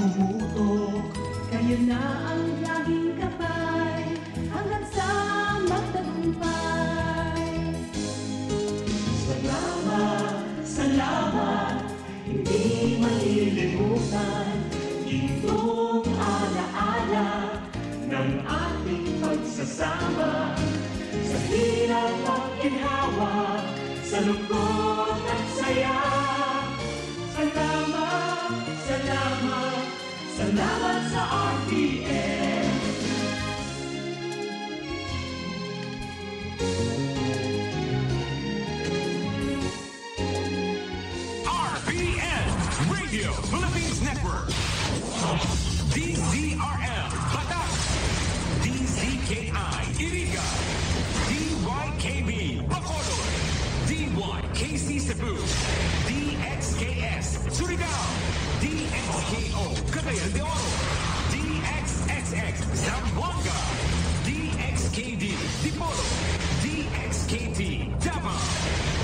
tumutok. Kayo na ang laging kapay hanggang sa magtagumpay. Salamat, salamat, hindi malilimutan itong alaala ng ating pagsasama. Sa hirap at ginhawa, sa lungkot at saya. Salamat, salamat, salamat sa RPN. RPN Radio Philippines Network. DZRL Batak, DZKI Iriga, DYKB Bacolod, DYKC Cebu, DXKS Surigao, DXKO Cagayan de Oro, DXXX Zamboanga, DXKD Dipolo, DXKT Davao,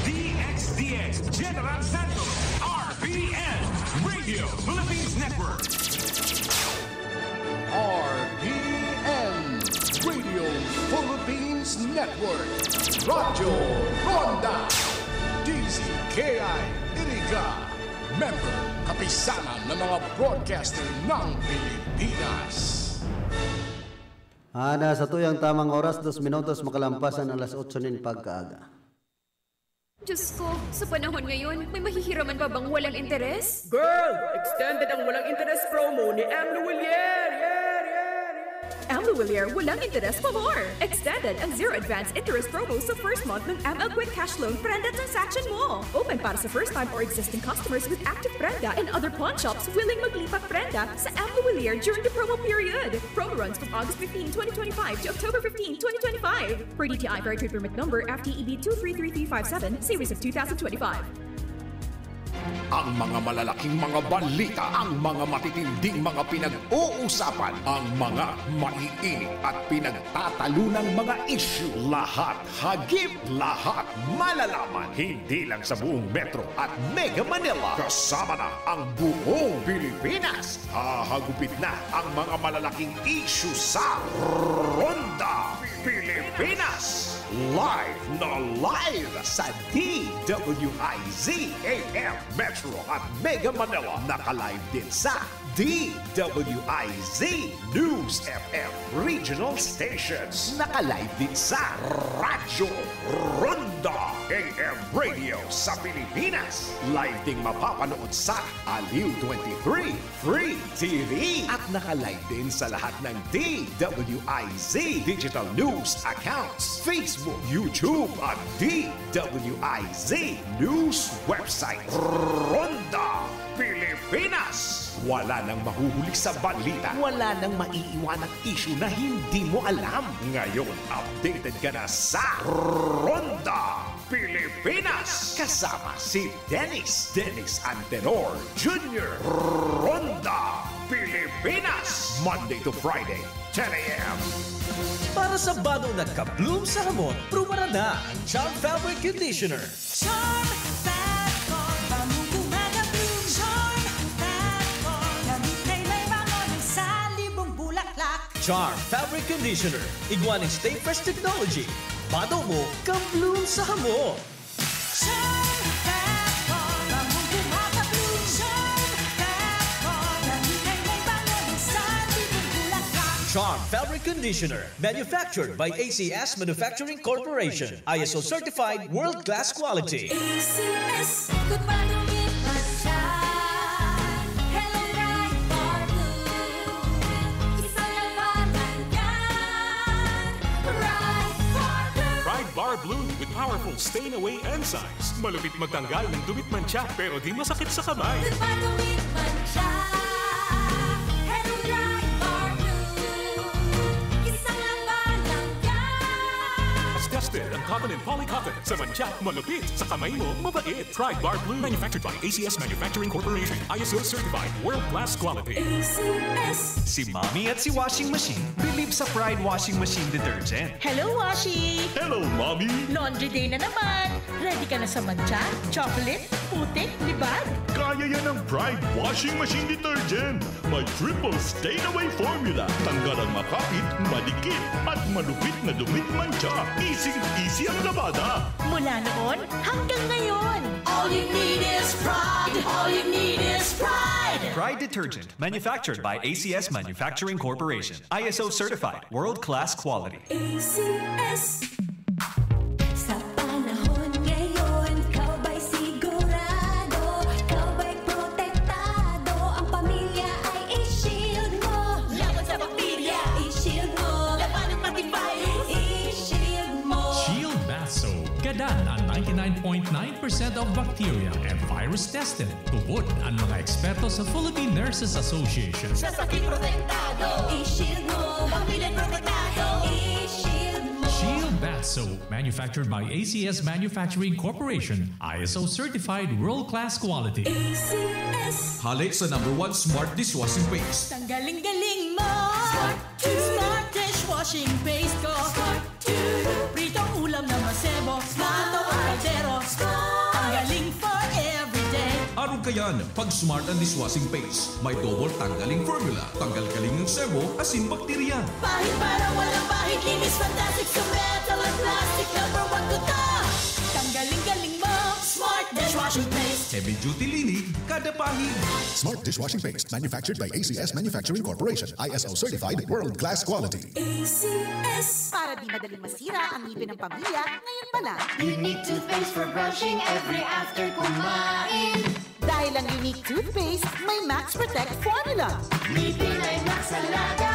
DXDX General Santos. RPN Radio Philippines Network. RPN Radio Philippines Network. Radyo Ronda DZKI Iriga. Member kapisanan ng mga broadcaster ng Pilipinas. Sa tuyang tamang oras, 2 minutos makalampasan alas 8 nin pagkaaga. Diyos ko, sa panahon ngayon, may mahihiraman pa bang walang interes? Girl, extended ang walang interest promo ni Amlo Willier! Amlo Willier, walang interes pa more! Extended ang zero advance interest promo sa first month ng ML Quick Cash Loan Prenda transaction mo. Open para sa first time or existing customers with active Prenda and other pawn shops willing maglipat Prenda sa Amlo Willier during the promo period. Promo runs from August 15, 2025 to October 15, 2025. Per DTI Very Permit Number FTEB 233357, Series of 2025. Ang mga malalaking mga balita, ang mga matitinding mga pinag-uusapan, ang mga maiinit at pinagtatalunang mga issue. Lahat hagip, lahat malalaman. Hindi lang sa buong Metro at Mega Manila. Kasama na ang buong Pilipinas. Hahagupit na ang mga malalaking issue sa Ronda Pilipinas. Live na live sa DWIZ AM Metro at Mega Manila. Naka-live din sa DWIZ News FM Regional Stations. Naka-live din sa Radyo Ronda AM Radio sa Pilipinas. Live ding mapapanood sa Aliw 23 Free TV. At naka-live din sa lahat ng DWIZ Digital News accounts, Facebook, YouTube at DWIZ News website. Ronda Pilipinas. Wala nang mahuhuli sa balita. Wala nang maiiwanang issue na hindi mo alam. Ngayon, updated ka na sa Ronda Pilipinas. Kasama si Dennis Antenor Jr. Ronda Pilipinas. Monday to Friday, 10 a.m. Para sa bado na ka-bloom sa hamon, prumara na ang Charm Fabric Conditioner. Charm Fabric, pamubumaga bloom. Charm Fabric, gamitin may bango ng salibong bulaklak. Charm Fabric Conditioner, Iguanic Stay Fresh Technology. Bado mo, ka-bloom sa hamon. Charm Fabric, pamubumaga bloom. Charm Fabric, gamitin may bango ng salibong bulaklak. Charm Fabric Conditioner, manufactured by ACS Manufacturing Corporation. ISO certified, world-class quality. ACS, good madungin pa siya. Hello, Bright Bar Blue. Isa lang banan yan. Bright Bar Blue. Pride Bar Blue with powerful stain-away enzymes. Malupit magtanggal ng dumit mancha pero di masakit sa kamay. Good madungin pa siya. Hello, Bright Bar Blue. Isa lang banan yan. As tested Trusted ang cotton and polycotton. Sa mancha, malupit. Sa kamay mo, mabait. Pride Bar Blue. Manufactured by ACS Manufacturing Corporation. ISO certified. World-class quality. ACS. Si Mommy at si Washing Machine believe sa Pride Washing Machine Detergent. Hello, Washi! Hello, Mommy! Laundry day na naman! Ready ka na sa mancha, chocolate, putik, libag? Kaya yan ang Pride Washing Machine Detergent. May triple stain-away formula. Tanggal ang makapit, malikit, at malupit na dumit mancha. Easy ang labada. Mula noon hanggang ngayon. All you need is pride. All you need is pride. Pride Detergent, manufactured by ACS Manufacturing Corporation. ISO certified, world-class quality. ACS. Sa panahon ngayon, ikaw ba'y sigurado? Ikaw ba'y protektado? Ang pamilya ay i-shield mo. Laban sa bakterya, i-shield mo. Laban ng matibay, i-shield mo. Shield Bath Soap. Gadan ang 99.9% of bacteria and virus tested. Tubod ang mga eksperto sa Philippine Nurses Association. Sa sakit protektado, i-shield mo. Pamilya protektado, i-shield mo. Shield Bath Soap, manufactured by ACS Manufacturing Corporation, ISO certified world-class quality. ACS. Halik sa #1 Smart Dishwashing Paste. Tanggaling-galing mo! Smart dishwashing paste ko! Pritong ulam na masebo, mato ang kaldero. Tanggaling for everyday. Araw kayan, pag Smart ang Dishwashing Paste, may double tanggaling formula. Tanggal-galing ng sebo, asin bakterya. Pahit para walang pahit, linis fantastic sa metal at plastic. #1 ko to. Tanggaling-galing mo! Smart dishwashing paste. Heavy duty linig, kada pahig. Smart Dishwashing Paste, manufactured by ACS Manufacturing Corporation. ISO certified, world-class quality. ACS. Para di madaling masira ang ngipin ng pamilya, ngayon pa lang. Unique toothpaste for brushing every after kumain. Dahil ang unique toothpaste, may Max Protect formula. Ngipin ay Max Alaga.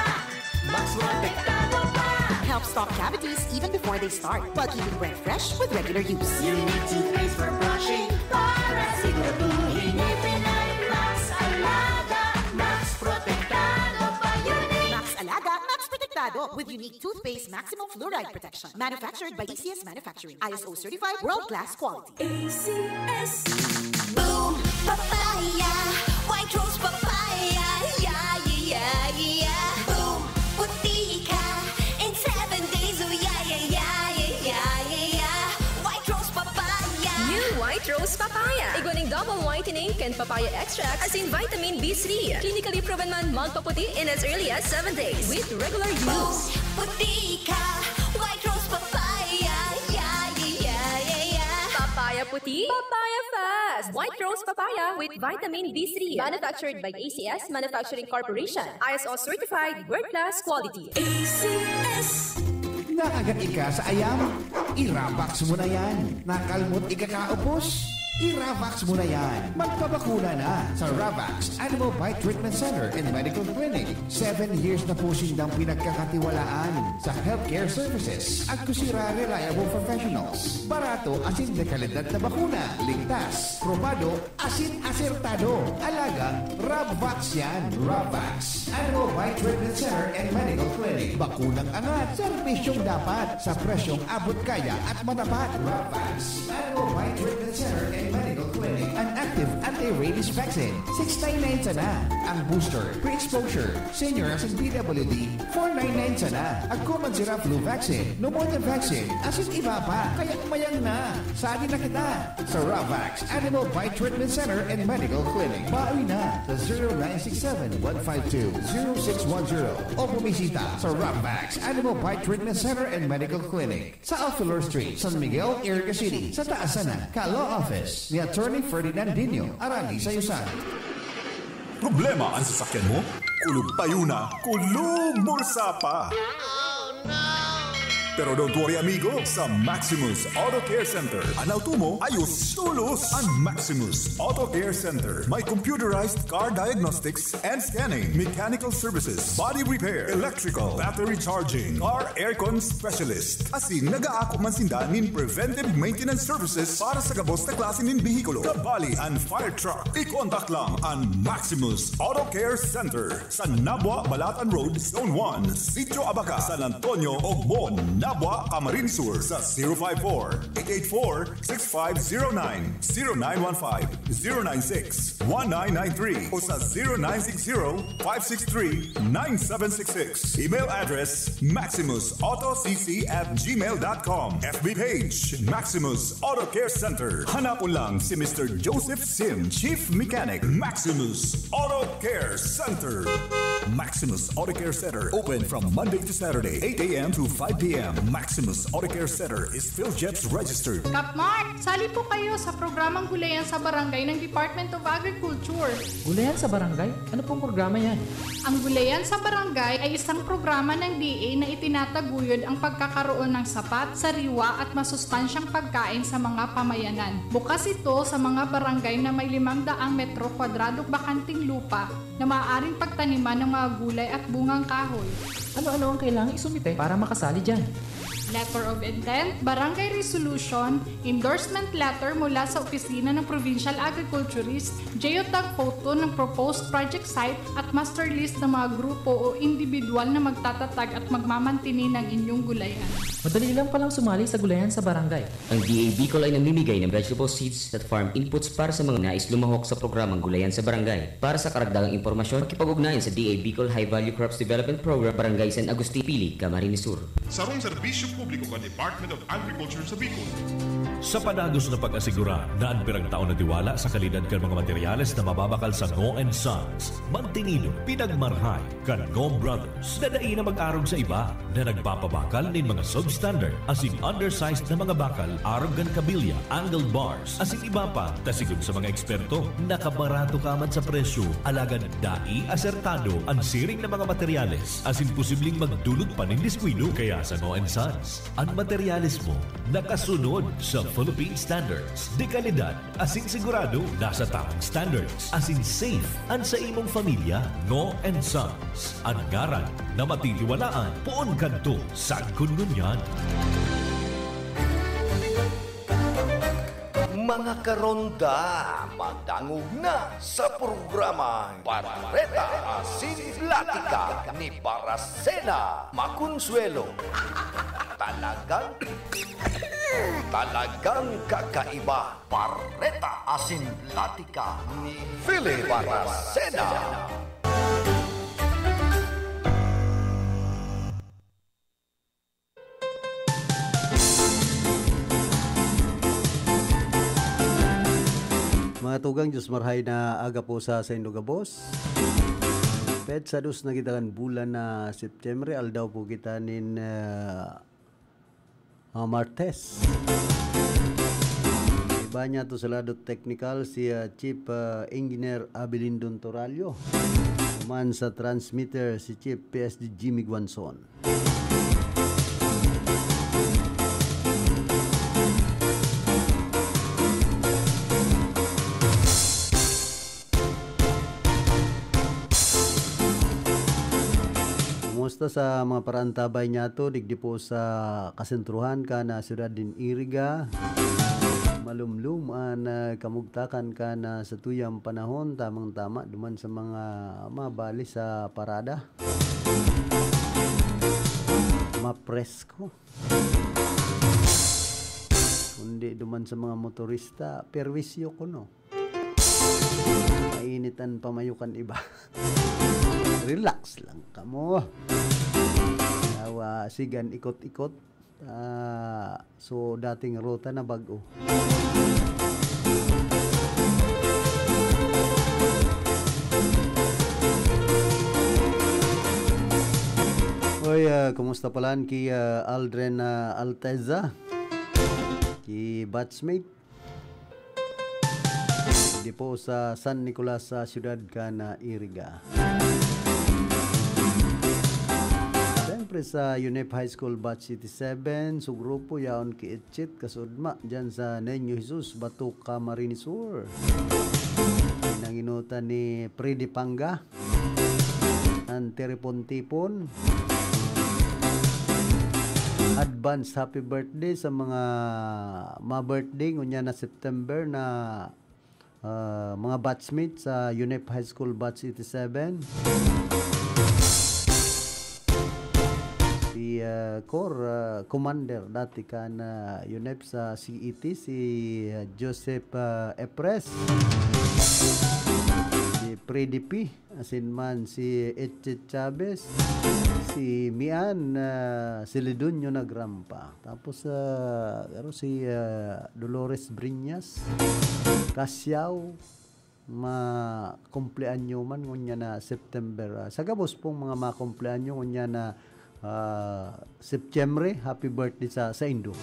Max protektado pa. Helps stop cavities even before they start, while keeping breath fresh with regular use. Unique toothpaste for brushing para siguraduhin. Ngipin ay Max Alaga. Max protektado pa. Unique. Max Alaga, Max Protectado with unique toothpaste maximum fluoride protection. Manufactured by ACS Manufacturing. ISO certified world-class quality. ACS. Boom, papaya, white rose papaya, yeah, yeah, yeah. Boom, puti ka in 7 days, oh yeah, yeah, yeah, yeah, yeah, yeah. White rose papaya. New White Rose Papaya. Iguaning double whitening and papaya extract as in vitamin B3. Clinically proven man magpaputi in as early as 7 days with regular Boom, use. puti ka, white rose papaya, yeah, yeah, yeah, yeah. Papaya puti, papaya fast. White Rose Papaya with vitamin B3. Manufactured by ACS Manufacturing Corporation. ISO certified world-class quality. ACS. Nakagati ka sa ayam? I-Ravax mo na yan. Nakalmot ikakaupos? I-Ravax mo na yan. Magpabakuna na sa Ravax Animal Bite Treatment Center and Medical Clinic. 7 years na po sindang pinagkakatiwalaan sa healthcare services at kusira reliable professionals. Barato asin de kalidad na bakuna. Ligtas, probado, asin asertado. Alaga, Ravax yan. Ravax Animal Bite Treatment Center and Medical Clinic. Bakunang angat, serbisyong dapat sa presyong abot kaya at matapat. Ravax Animal Bite Treatment Center and Medical Clinic. An active anti-rabies vaccine. $699 sana. Ang booster, pre-exposure, senior as in PWD, $499 sana. Ang common sira flu vaccine, pneumonia vaccine, asin iba pa. Kaya umayang na. Sagi na kita. Sa Ravax Animal Bite Treatment Center and Medical Clinic. Bawi na sa 0967-152-0610 o bumisita sa Ravax Animal Bite Treatment Center and Medical Clinic sa Alfalor Street, San Miguel, Iriga City. Sa taas sana, Ka-Law Office ni Attorney Ferdinand Dino, Arali sa Yusan. Problema ang sasakyan mo? Kulog tayo na, kulog mursa pa! Pero don't worry amigo, sa Maximus Auto Care Center, ang auto mo ayos tulos. Ang Maximus Auto Care Center may computerized car diagnostics and scanning, mechanical services, body repair, electrical, battery charging, car aircon specialist. Asin nag-aako man sinda nin preventive maintenance services para sa gabos na klase nin bihikulo, kabali and fire truck. I-contact lang ang Maximus Auto Care Center sa Nabwa, Balatan Road, Zone 1, Sitio Abaca, San Antonio, Ogmon, Dabua, Camarines Sur sa 054-884-6509, 0915-096-1993 o sa 0960-563-9766. Email address maximusautocc@gmail.com. FB page Maximus Auto Care Center. Hanapon lang si Mr. Joseph Sim, Chief Mechanic, Maximus Auto Care Center. Maximus Auto Care Center, open from Monday to Saturday, 8 a.m. to 5 p.m. Maximus Auto Care Center is PhilJets registered. Kapmark, sali po kayo sa programang Gulayan sa Barangay ng Department of Agriculture. Gulayan sa Barangay? Ano pong programa yan? Ang Gulayan sa Barangay ay isang programa ng DA na itinataguyod ang pagkakaroon ng sapat, sariwa at masustansyang pagkain sa mga pamayanan. Bukas ito sa mga barangay na may 500 metro kwadradong bakanting lupa na maaaring pagtaniman ng mga gulay at bungang kahoy. Ano-ano ang kailangang isumite para makasali dyan? Letter of Intent, Barangay Resolution, Endorsement Letter mula sa Opisina ng Provincial Agriculturist, geotag photo ng proposed project site at master list ng mga grupo o individual na magtatatag at magmamantini ng inyong gulayan. Madali lang palang sumali sa Gulayan sa Barangay. Ang DA Bicol ay namimigay ng vegetable seeds at farm inputs para sa mga nais lumahok sa programang Gulayan sa Barangay. Para sa karagdagang impormasyon, makipag-ugnayan sa DA Bicol High Value Crops Development Program, Barangay San Agustin Pili, Camarines Sur. Sarong serbisyo publiko ka Department of Agriculture sa Bicol. Sa panagos na pag-asigura na ang pirang taon na tiwala sa kalidad kan mga materyales na mababakal sa Ngo & Sons, Mantinilo, pinagmarhay kan Ngo Brothers, dadain na mag-arog sa iba na nagpapabakal nin mga substandard as in undersized na mga bakal, arog kan kabilya, angled bars, as in iba pa, tasigon sa mga eksperto, nakabarato kaman sa presyo, alagan dai asertado ang siring na mga materyales, as in posibleng magdulot pa nin diskwido. Kaya sa Ngo & Sons, ang materyales mo nakasunod sa Philippine Standards. Di kalidad, asing sigurado, nasa tamang standards. Asing safe, ang sa imong familia, Ngo & Sons. Ang ngaran na matitiwalaan, poon kanto sa kununyan. Mga karonda, magdangog na sa programa Barreta Asin Platica ni Baracena Maconsuelo. Talagang kakaiba. Barreta Asin Platica ni Philip Baracena. Mga tugang, Diyos marhay na aga po sa Indogabos. Pet sa dus na kita kan bulan na September, aldaw po kita nin Martes. Iba niya to sa ladot technical si Chief Engineer Abilindon Toralio. Man sa transmitter si Chief PSD Jimmy Guanzon. Kumusta sa mga parantabay niya to, digdi po sa kasentruhan ka na siyudad din Iriga. Malumlum na kamugtakan ka na sa tuyang panahon, tamang-tama, duman sa mga mabali sa parada. Mapresko. Kundi duman sa mga motorista, perwisyo ko no. Mainitan pamayukan iba. Relax lang kamo. Sigan ikot-ikot. So dating ruta na bago. Oy, kumusta palan ki Aldren Alteza? Ki batchmate? Di po sa San Nicolas sa siyudad ka na Iriga. Sa UNEP High School Batch 87, so grupo yaon ki Itchit kasudma dyan sa Nenyo Jesus, Batok, Camarines Sur. Nanginutan ni Predi Panga, Anteripon-tipon. Advance happy birthday sa mga ma-birthday ngunya na September na mga batchmates sa UNEP High School Batch 87. Si si Corps Commander dati kan UNEP sa CET si Joseph Epres, si Predipi asin man si Etche Chavez, si Mian Silidunyo Nagrampa, tapos si Dolores Briñas Kasyaw ma-kumpleanyo man ngunya na September. Sagabos pong mga ma-kumpleanyo ngunya na September. Happy birthday sa Indo.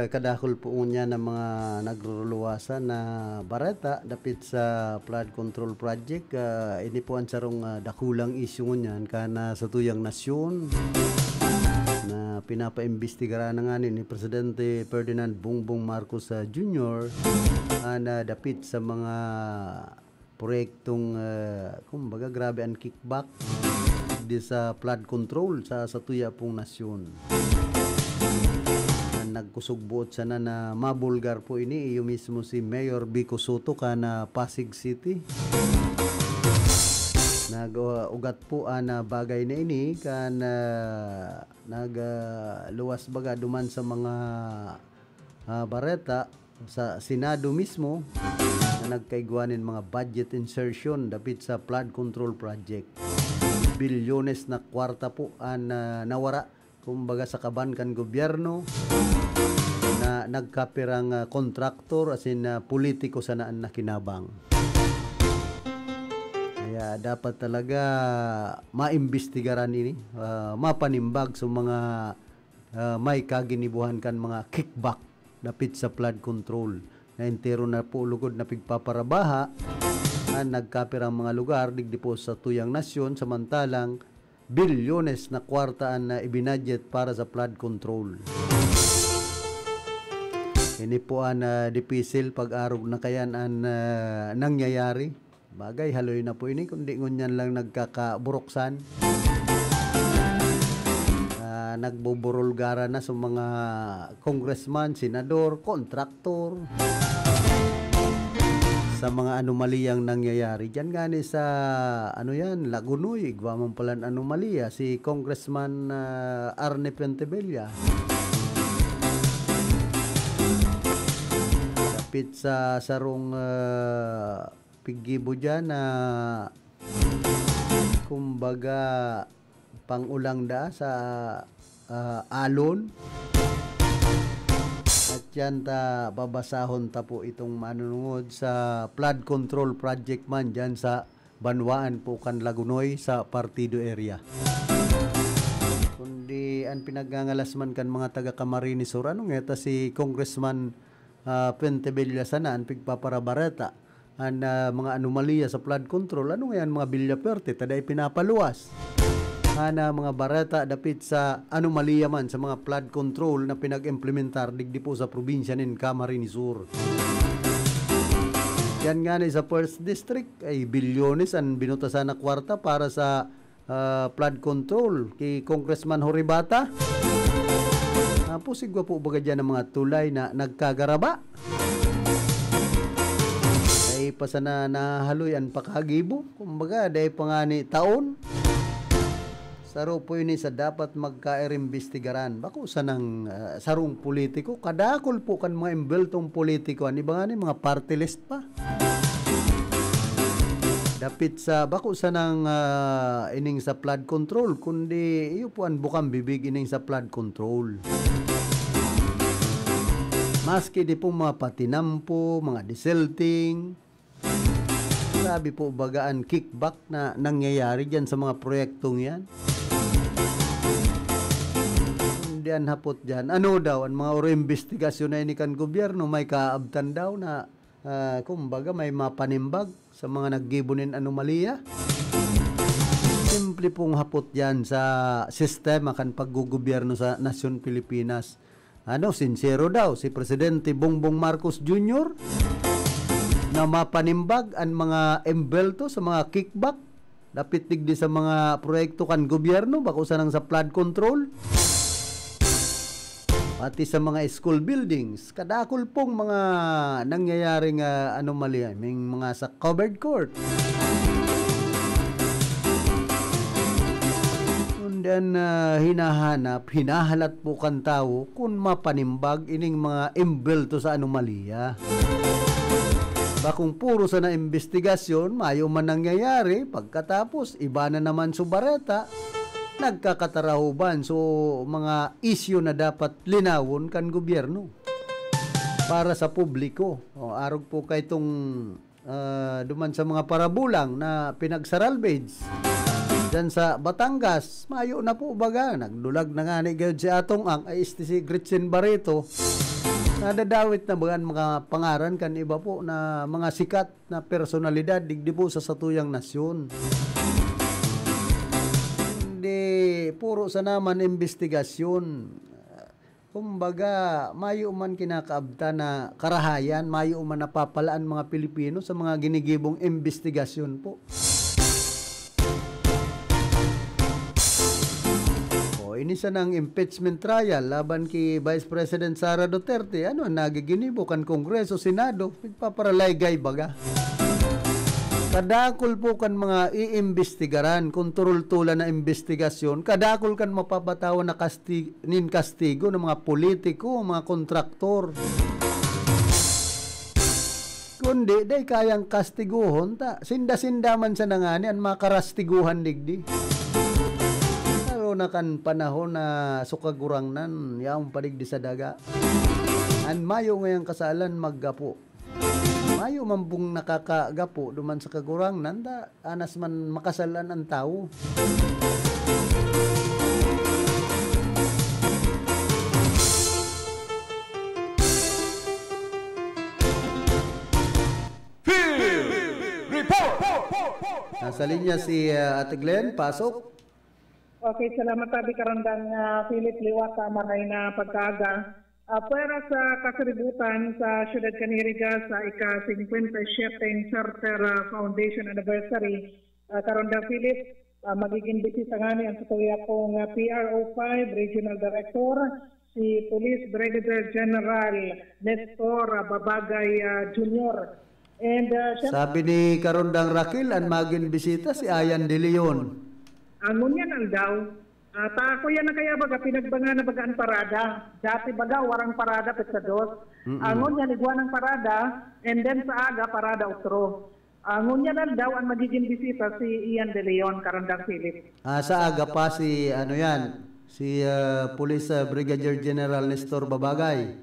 Kadakol po niya ng mga nagruluwasan na bareta dapit sa flood control project. Ini po ang sarong dakulang issue niyan kana sa tuyang nasyon na pinapaimbestigaran na nga ni Presidente Ferdinand Bongbong Marcos Jr. Na dapit sa mga proyektong kumbaga grabe ang kickback di sa flood control sa tuya pong nasyon. Nagkusugbuot sana na mabulgar po ini iyo mismo si Mayor Vico Soto kana Pasig City. Nag-ugat po na bagay na ini kana nagluwas baga duman sa mga bareta sa Senado mismo na nagkaigwanin mga budget insertion dapit sa flood control project. Bilyones na kwarta po nawara kumbaga sa kaban kan gobyerno na nagkapirang kontraktor asin politiko sa naan na kinabang. Kaya dapat talaga maimbestigaran ini, mapanimbag sa mga may kaginibuhan kan mga kickback dapit sa flood control na entero na po lugod na pigpaparabaha na nagkapirang mga lugar digdi po sa tuyang nasyon samantalang bilyones na kwartaan na ibinadget para sa flood control. Ini po ang dipisil pag-arog na kayan ang nangyayari. Bagay, haloy na po ini, kundi ngunyan lang nagkakaburoksan. Nagbuburulgara na sa mga congressman, senador, kontraktor. Sa mga anomaliyang nangyayari. Diyan gani sa Lagunoy, igwamang palang anomalya si Congressman Arne Pentebella. Dapit sa sarong piggibo dyan na kumbaga pangulang da sa alon. At yan babasahon ta po itong manunungod sa flood control project man dyan sa Banwaan po kan Lagunoy sa Partido area. Kundi an pinaggangalasman kan mga taga Camarines Sur. Ano nga si Congressman Puente Villasan an pigpaparabareta an mga anomalya sa flood control. Ano nga yan mga Villaperte taday pinapaluwas. Ana mga bareta dapit sa anomalya man sa mga flood control na pinag-implementar digdi po sa probinsya nin Camarines Sur. Yan nga sa first district ay bilyones ang binutasan na kwarta para sa flood control kay Congressman Horibata. Pusigwa po baga dyan ng mga tulay na nagkagaraba. Ay pasana nahaloy ang pakagibo. Kumbaga dahil pangani taon. Saro po yun sa dapat magka-imbestigaran. Bako sa nang sarong politiko. Kadakol po kan mga imbeltong politiko. Ano ba nga mga party list pa? Dapit sa bako sa nang ining sa flood control. Kundi iyo po ang bukang bibig ining sa flood control. Maski di po mga patinampo, mga desilting. Sabi po bagaan kickback na nangyayari dyan sa mga proyektong yan. Diyan hapot dyan. Ano daw, ang mga investigasyon na inikan gobyerno, may kaabtan daw na kumbaga may mapanimbag sa mga naggibunin anomalya. Simple pong hapot dyan sa sistema kan paggugobyerno sa Nasyon Pilipinas. Sincero daw si Presidente Bongbong Marcos Jr. na mapanimbag ang mga embelto sa mga kickback dapit digdi sa mga proyekto kan gobyerno bako sanang sa flood control pati sa mga school buildings kadakol pong mga nangyayaring anomalya may mga sa covered court. Dan hinahalat po kan tao kung mapanimbag ining mga embelto sa anomalya. Bakong puro sa na investigasyon, mayo man nangyayari, pagkatapos iba na naman subareta, nagkakatarahuban so mga isyu na dapat linawon kan gobyerno para sa publiko. Arog po kay itong duman sa mga parabulang na pinagsalvage dyan sa Batangas, mayo na po baga, nagdulag na nga ni Gayod si Atong Ang, ay si Gretchen Barreto, nadadawit na bagan mga pangaran kan iba po na mga sikat na personalidad digdi po sa satuyang nasyon. Hindi, puro sa naman investigasyon. Kumbaga, mayo man kinakaabta na karahayan, mayo man napapalaan mga Pilipino sa mga ginigibong investigasyon po. Inisa ng impeachment trial laban kay Vice President Sara Duterte. Nagiginibo kan Kongreso, Senado, pagpaparaligay baga. Kadakol po kan mga iimbestigaran, kontrol-tula na investigasyon, kadakol kan mapapatawa na kastigo ng mga politiko, mga kontraktor. Kundi, day kayang kastiguhon, sinda-sinda man sa nangani, ang makarastiguhan digdi. Na kan panahon na sukagurangnan yaong padigdi sa daga an mayo ngayang kasalan maggapo mayo mambung nakakagapo duman sa kagurangnan da anas man makasalan ang tao. Nasa linya si Ate Glenn, pasok. Okay, salamat tabi karandang Philip Liwata maray na pagkaaga. Pwera sa kasaributan sa Siyudad Caniriga sa ika-57 Charter Foundation Anniversary. Karandang Philip, magiging bisita nga ni ang tutuya kong PRO5 Regional Director, si Police Brigadier General Nestor Babagay Jr. And, sabi ni Karondang Raquel, ang maging bisita si Ayan De Leon. Angon yan ang daw. Tako yan na kaya baga pinagbanga na bagaan parada. Dati baga warang parada pet sa dos. Angon yan igwan ng parada and then sa aga parada utro. Angon yan ang daw ang magiging bisita si Ian De Leon, Karandang Philip. Sa aga pa si si Police Brigadier General Nestor Babagay.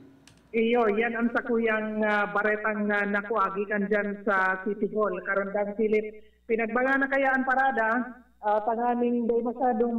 Iyo, yan ang sakuyang baretang nakuagi kan dyan sa City Hall, Karandang Philip. Pinagbanga na kaya ang parada. Tanganing day masadong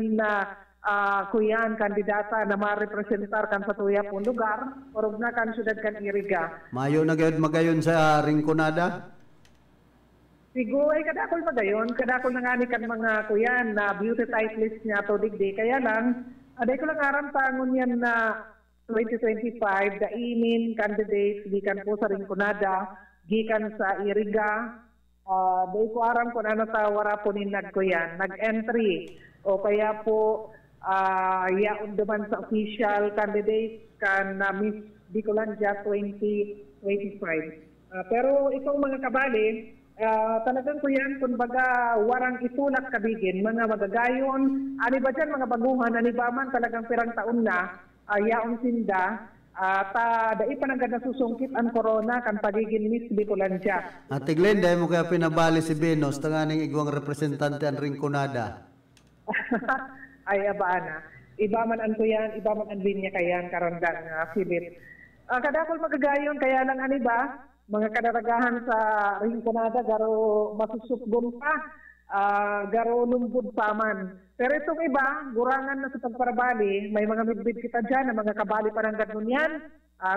namin na kuyan kandidata na ma-representar kan sa tuya pong lugar, orog na kan syudad kan Iriga. Mayo na gayud magayon sa Rinconada? Sigo ay kadakol magayon, kadakol na nga ni kan mga kuyan na beauty titlist niya to digdi. Kaya lang, aday ko lang aram tangon yan na 2025, dainin candidates gikan po sa Rinconada, gikan sa Iriga. Day ko aram kung ano tawara po ninag ko yan, nag-entry o kaya po yaon duman sa official candidates kan Miss Bicolandia 2025. Pero itong mga kabali, talagang ko yan, kumbaga warang itulak kabigin, mga magagayon, ani ba dyan mga baguhan, ani ba man talagang pirang taon na, yaon sinda, dai pa nang ganda susungkit ang corona kan pagiging Miss Bicolandia. Ate Glenn, dahil mo kaya pinabali si Benos, tanganing igwang representante ang Rinconada. Ay, abana. Iba man an ko yan, iba man an linya kayan, karandang Philip. Kadakol magagayon, kaya lang ani ba, mga kadaragahan sa Rinconada, garo masusupgom pa, garo lumbod pa man. Pero itong iba, gurangan na sa pagparabali, may mga midbid kita dyan, na mga kabali pa ng ganun yan.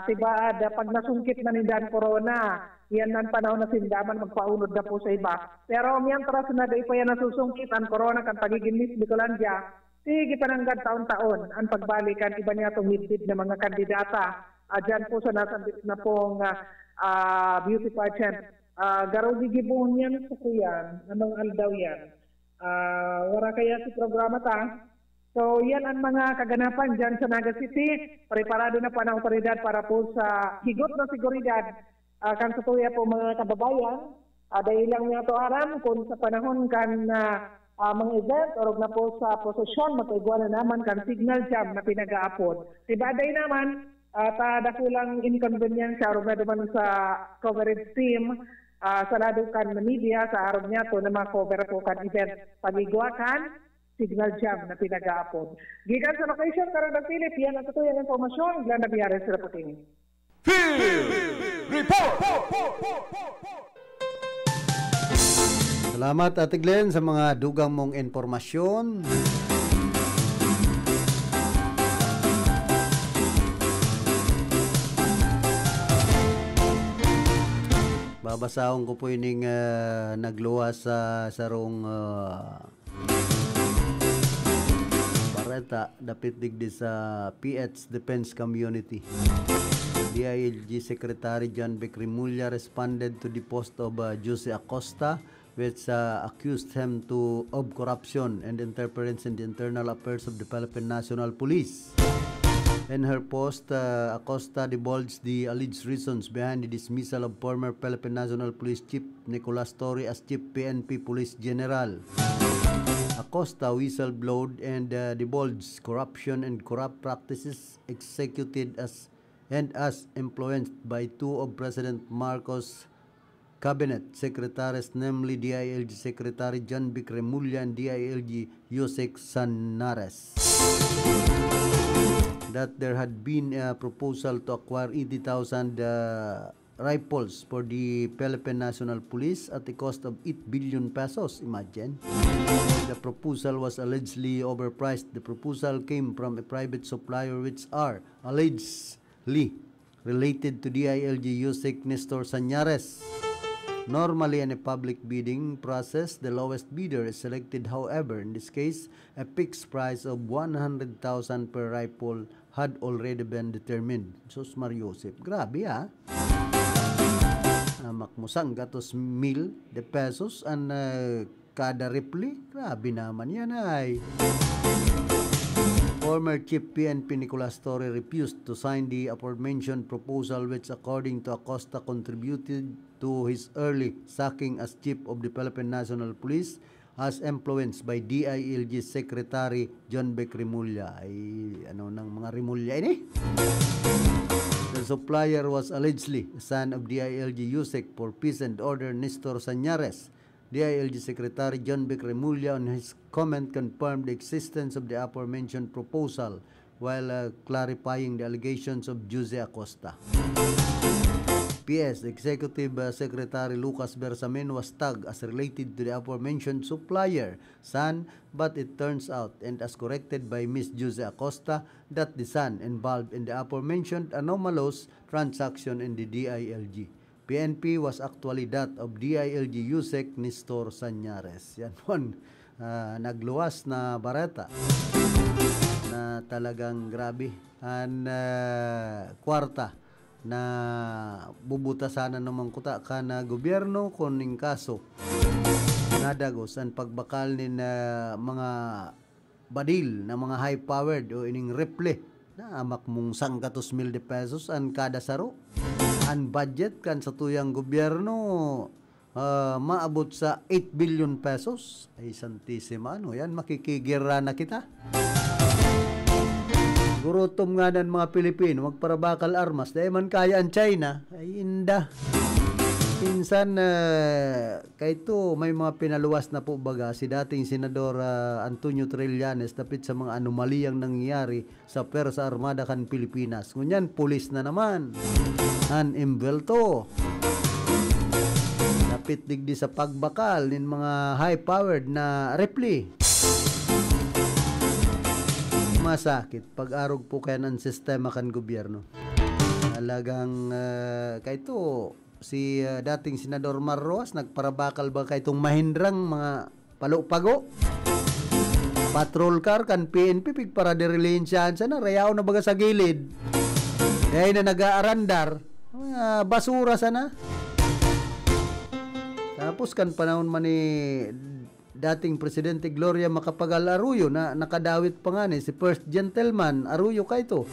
Tiba, pag nasungkit na ni Dan Corona, yan ang panahon na sindaman, magpaunod na po sa iba. Pero miyan tras na da ipa yan nasusungkit, ang Corona, kan pagiging Miss Bicolandia, sige pananggad taon-taon, ang pagbalikan, iba niya itong midbid na mga kandidata. Dyan po sa nasambit na pong beauty pageant. Garo gigibuhon yan sa kuyan, anong aldaw yan. Wala kaya si programa ta. So yan ang mga kaganapan dyan sa Naga City. Preparado na pa ng otoridad para po sa higot na seguridad kan sa tuya po mga kababayan. Dahil lang niya to aram kung sa panahon kan mga event or na po sa posisyon mataigwa na naman kan signal jam na pinag-aapod. Tibaday naman dakulang inconvenience sa arog na duman sa coverage team sa ladukan na media sa arog niya to na ma-cover po kan event pagigwakan signal jam na pinag-aapod. Gikan sa location karon ng Philip, yan ang tutuyang informasyon, Glenda Biares reporting. Salamat Ate Glenn sa mga dugang mong informasyon. Babasahon ko po ining nagluwas sa sarong bareta dapit digdi sa PH Defense Community. DILG Secretary John Vic Remulla responded to the post of Jose Acosta, which accused him of corruption and interference in the internal affairs of the Philippine National Police. In her post, Acosta divulged the alleged reasons behind the dismissal of former Philippine National Police Chief Nicolas Torre as Chief PNP Police General. Acosta whistleblowed and divulged corruption and corrupt practices executed as influenced by two of President Marcos' cabinet secretaries, namely DILG Secretary John Vic Remulla and DILG Yusek Sanares. That there had been a proposal to acquire 80,000 rifles for the Philippine National Police at the cost of 8 billion pesos. Imagine. The proposal was allegedly overpriced. The proposal came from a private supplier which are allegedly related to DILG Yusek Nestor Sanares. Normally, in a public bidding process, the lowest bidder is selected. However, in this case, a fixed price of 100,000 per rifle had already been determined. Sus Mariosep, grabe makmusang gatos mil de pesos and kada rifle, grabe naman yan ay. Former Chief PNP Nicolas Torre refused to sign the aforementioned proposal, which according to Acosta contributed to his early sacking as Chief of the Philippine National Police, as influenced by DILG Secretary John Vic Remulla. Ay, ano ng mga Remulla ini? The supplier was allegedly a son of DILG Yusek for Peace and Order Nestor Sanares. DILG Secretary John Vic Remulla on his comment confirmed the existence of the aforementioned proposal while clarifying the allegations of Jose Acosta. PS Executive Secretary Lucas Bersamin was tagged as related to the aforementioned supplier, son, but it turns out, and as corrected by Ms. Jose Acosta, that the son involved in the aforementioned anomalous transaction in the DILG PNP was actually that of DILG Yusek Nestor Sanares. Yan po, nagluwas na bareta na talagang grabe. Ang kwarta na bubuta sana naman kuta ka na gobyerno kuning kaso nadagos ang pagbakal ni mga badil na mga high-powered o ining rifle na amak mong 100,000 de pesos ang kada saro. Ang budget kan sa tuyang gobyerno maabot sa 8 billion pesos. Ay santisima, ano yan, makikigira na kita. Gurutom nga ng mga Pilipino, magparabakal armas, dahil man kaya ang China, ay inda. Minsan, kahito may mga pinaluwas na po baga si dating Senador Antonio Trillanes dapit sa mga anomaliyang nangyayari sa Persa Armada kan Pilipinas. Ngunyan, pulis na naman. An imbelto. Dapit digdi sa pagbakal ng mga high-powered na rifle. Masakit pag-arog po kaya ng sistema kan gobyerno. Talagang kahito si dating Senador Marroas nagparabakal ba kay itong mahindrang mga palupago patrol car kan PNP pigpara derelinsyahan sana rayaw na baga sa gilid dahil na nag-aarandar basura sana. Tapos kan panahon man ni dating Presidente Gloria Macapagal Arroyo na nakadawit pa nga ni si First Gentleman Arroyo kay ito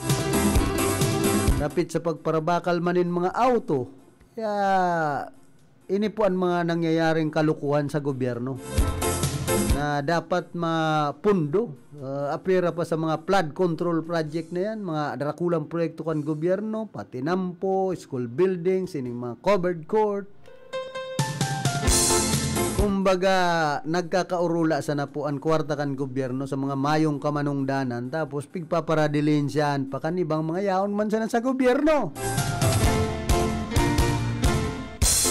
dapit sa pagparabakal manin mga auto. Kaya ini po ang mga nangyayaring kalukuhan sa gobyerno na dapat mapundo. Apira pa sa mga flood control project na yan, mga darakulang proyekto kan gobyerno, pati nampo, school buildings, ining mga covered court. Kumbaga, nagkakaurula sa na po ang kwarta kan gobyerno sa mga mayong kamanungdanan, tapos pigpaparadilinsyahan pa kan ibang mga yaon man sana sa gobyerno.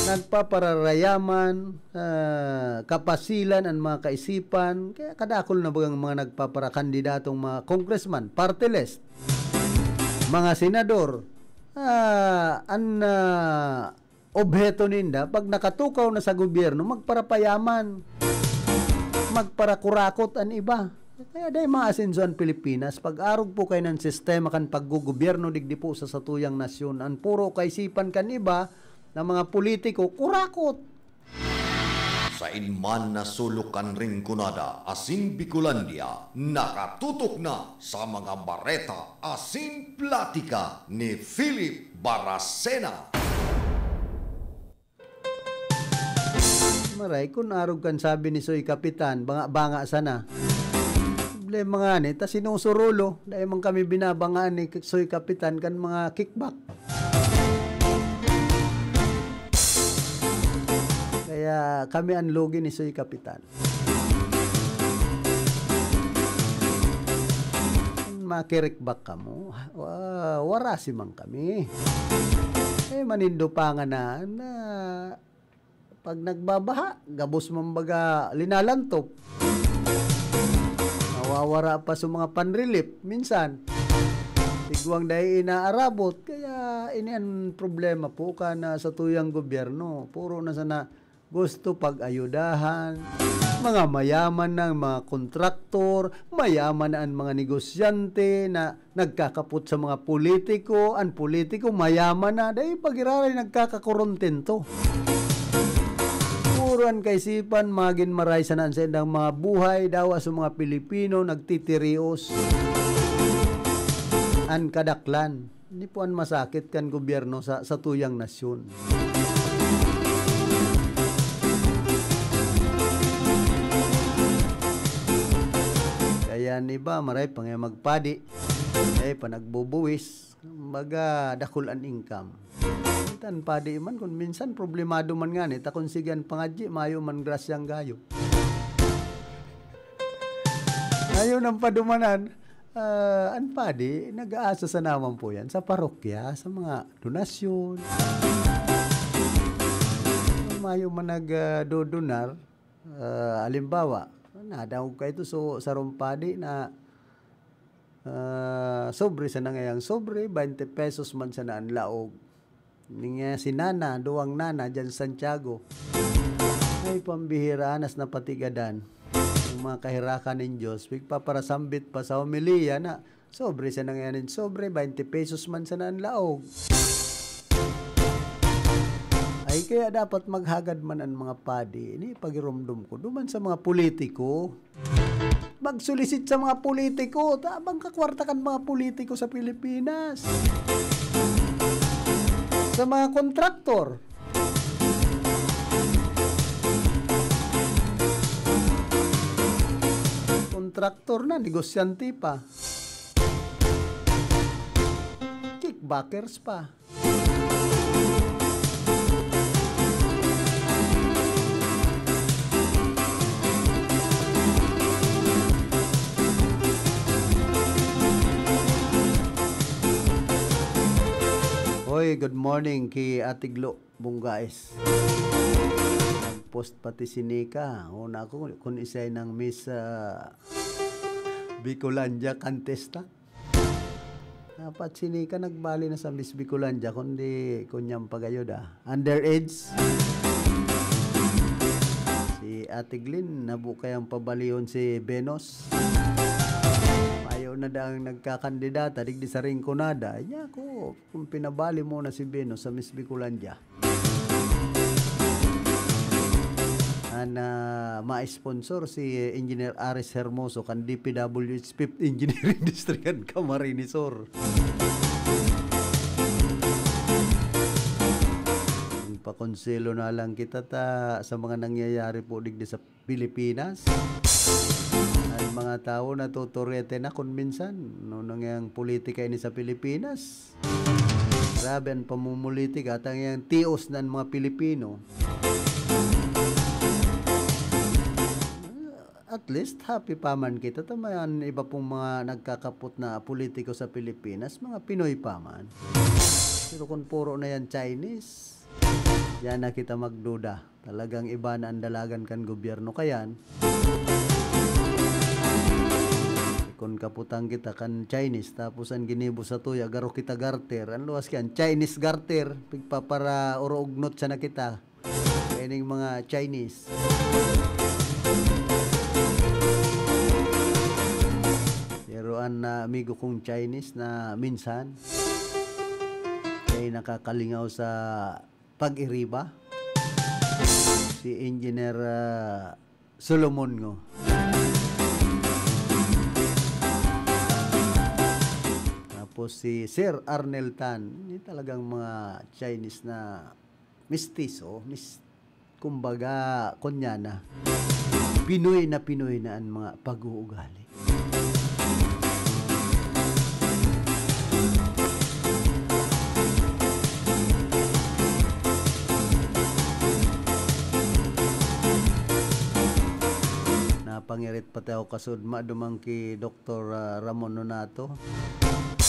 Nagpapararayaman, kapasilan ang mga kaisipan, kaya kadakol na bagang mga nagpaparakandidatong mga congressman, party list, mga senador, obheto ninda, pag nakatukaw na sa gobyerno, magparapayaman, magparakurakot ang iba. Kaya dahil mga asenso ang Pilipinas, pag-arog po kayo ng sistema kan paggugobyerno, digdi po sa satuyang nasyon, ang puro kaisipan kan iba, ng mga politiko, kurakot. Sa inman na sulukan ring kunada, asin Bicolandia, nakatutok na sa mga bareta, asin platika ni Philip Baracena. Maray, kung arog kan sabi ni Soy Kapitan, banga sana. Problema nga ni, ta sinusurulo, dahil man kami binabangaan ni Soy Kapitan kan mga kickback. Kaya kami anlogi ni Soy Kapitan. Makirikbak ka mo, warasi man kami. Manindo pa nga na pag nagbabaha, gabos mambaga linalantop. Nawawara pa sa mga panrelief minsan. Tigwang dahil inaarabot. Kaya ini ang problema po ka na sa tuyang gobyerno. Puro na sana gusto pag-ayudahan, mga mayaman ng mga kontraktor, mayaman ang mga negosyante na nagkakaput sa mga politiko, ang politiko mayaman na, dahil pag-iraray nagkakakontento. Puruan kaisipan, magin maray sanaan sa indang mga buhay, dawa sa mga Pilipino, nagtitirios, ang kadaklan. Hindi po ang masakit kan gobyerno sa tuyang nasyon. Kaya iba, maray pang magpadi, panagbubuwis, baga dakul an income. Tan padi man, kung minsan problemado man nga ni, takon sigan pangadji, mayo man grasyang gayo. Ayaw ng padumanan, an padi, nag-aasa sa naman po yan, sa parokya, sa mga donasyon. Mayo man nag-dodonar, alimbawa, nadawag ka ito so sa rumpadi na sobre sa nangayang sobre 20 pesos man sa naan laog niya si nana duwang nana dyan Santiago ay pambihira anas na patigadan yung mga kahirakan ng Diyos paparasambit pa sa homilia na sobre sa nangayang sobre 20 pesos man sa naan laog. Ay kaya dapat maghagad man ang mga padi. Ini pagirumdum ko. Duman sa mga politiko. Magsulisit sa mga politiko. Tabang kakwarta kan mga politiko sa Pilipinas. Sa mga kontraktor. Kontraktor na, negosyante pa. Kickbackers pa. Hoy, good morning kay Ate Glo Bungaes. Post pati si Nika. Una ako kung isa'y ng Miss Bicolandia contestant. Dapat si Nika nagbali na sa Miss Bicolandia kundi kunyang pagayoda. Underage. Si Ate Glyn nabukay ang pabaliyon si Benos. Na daang nagkakandidata digdi sa ringkonada niya ko kung pinabali mo na si Beno sa Miss Bicolandia na ma-sponsor si Engineer Aris Hermoso kan DPWH 5th Engineering District kan Camarinesor. Pakonselo na lang kita sa mga nangyayari po digdi sa Pilipinas. Ang mga tao natuturete na kung minsan no nangyang politika ini sa Pilipinas. Grabe ang pamumulitika at ang tios ng mga Pilipino. At least happy pa man kita. Tamayan iba pong mga nagkakaput na politiko sa Pilipinas, mga Pinoy pa man. Pero kung puro na yan Chinese, yan na kita magduda. Talagang iba na ang dalagan kan gobyerno. Kayan, Kung kaputang kita kan Chinese, tapos ang ginibo sa tuya, garo kita garter. Ang luwas yan, Chinese garter. Pigpa para urugnot sa na kita. Kaining mga Chinese. Pero ang amigo kong Chinese na minsan, ay nakakalingaw sa pag-iriba. Si Engineer Solomon ngo. Tapos si Sir Arnel Tan, hindi talagang mga Chinese na mistiso, kumbaga kunyana. Pinoy na ang mga pag-uugali. Pangirit pati ako kasudma dumang ki Dr. Ramon Nonato.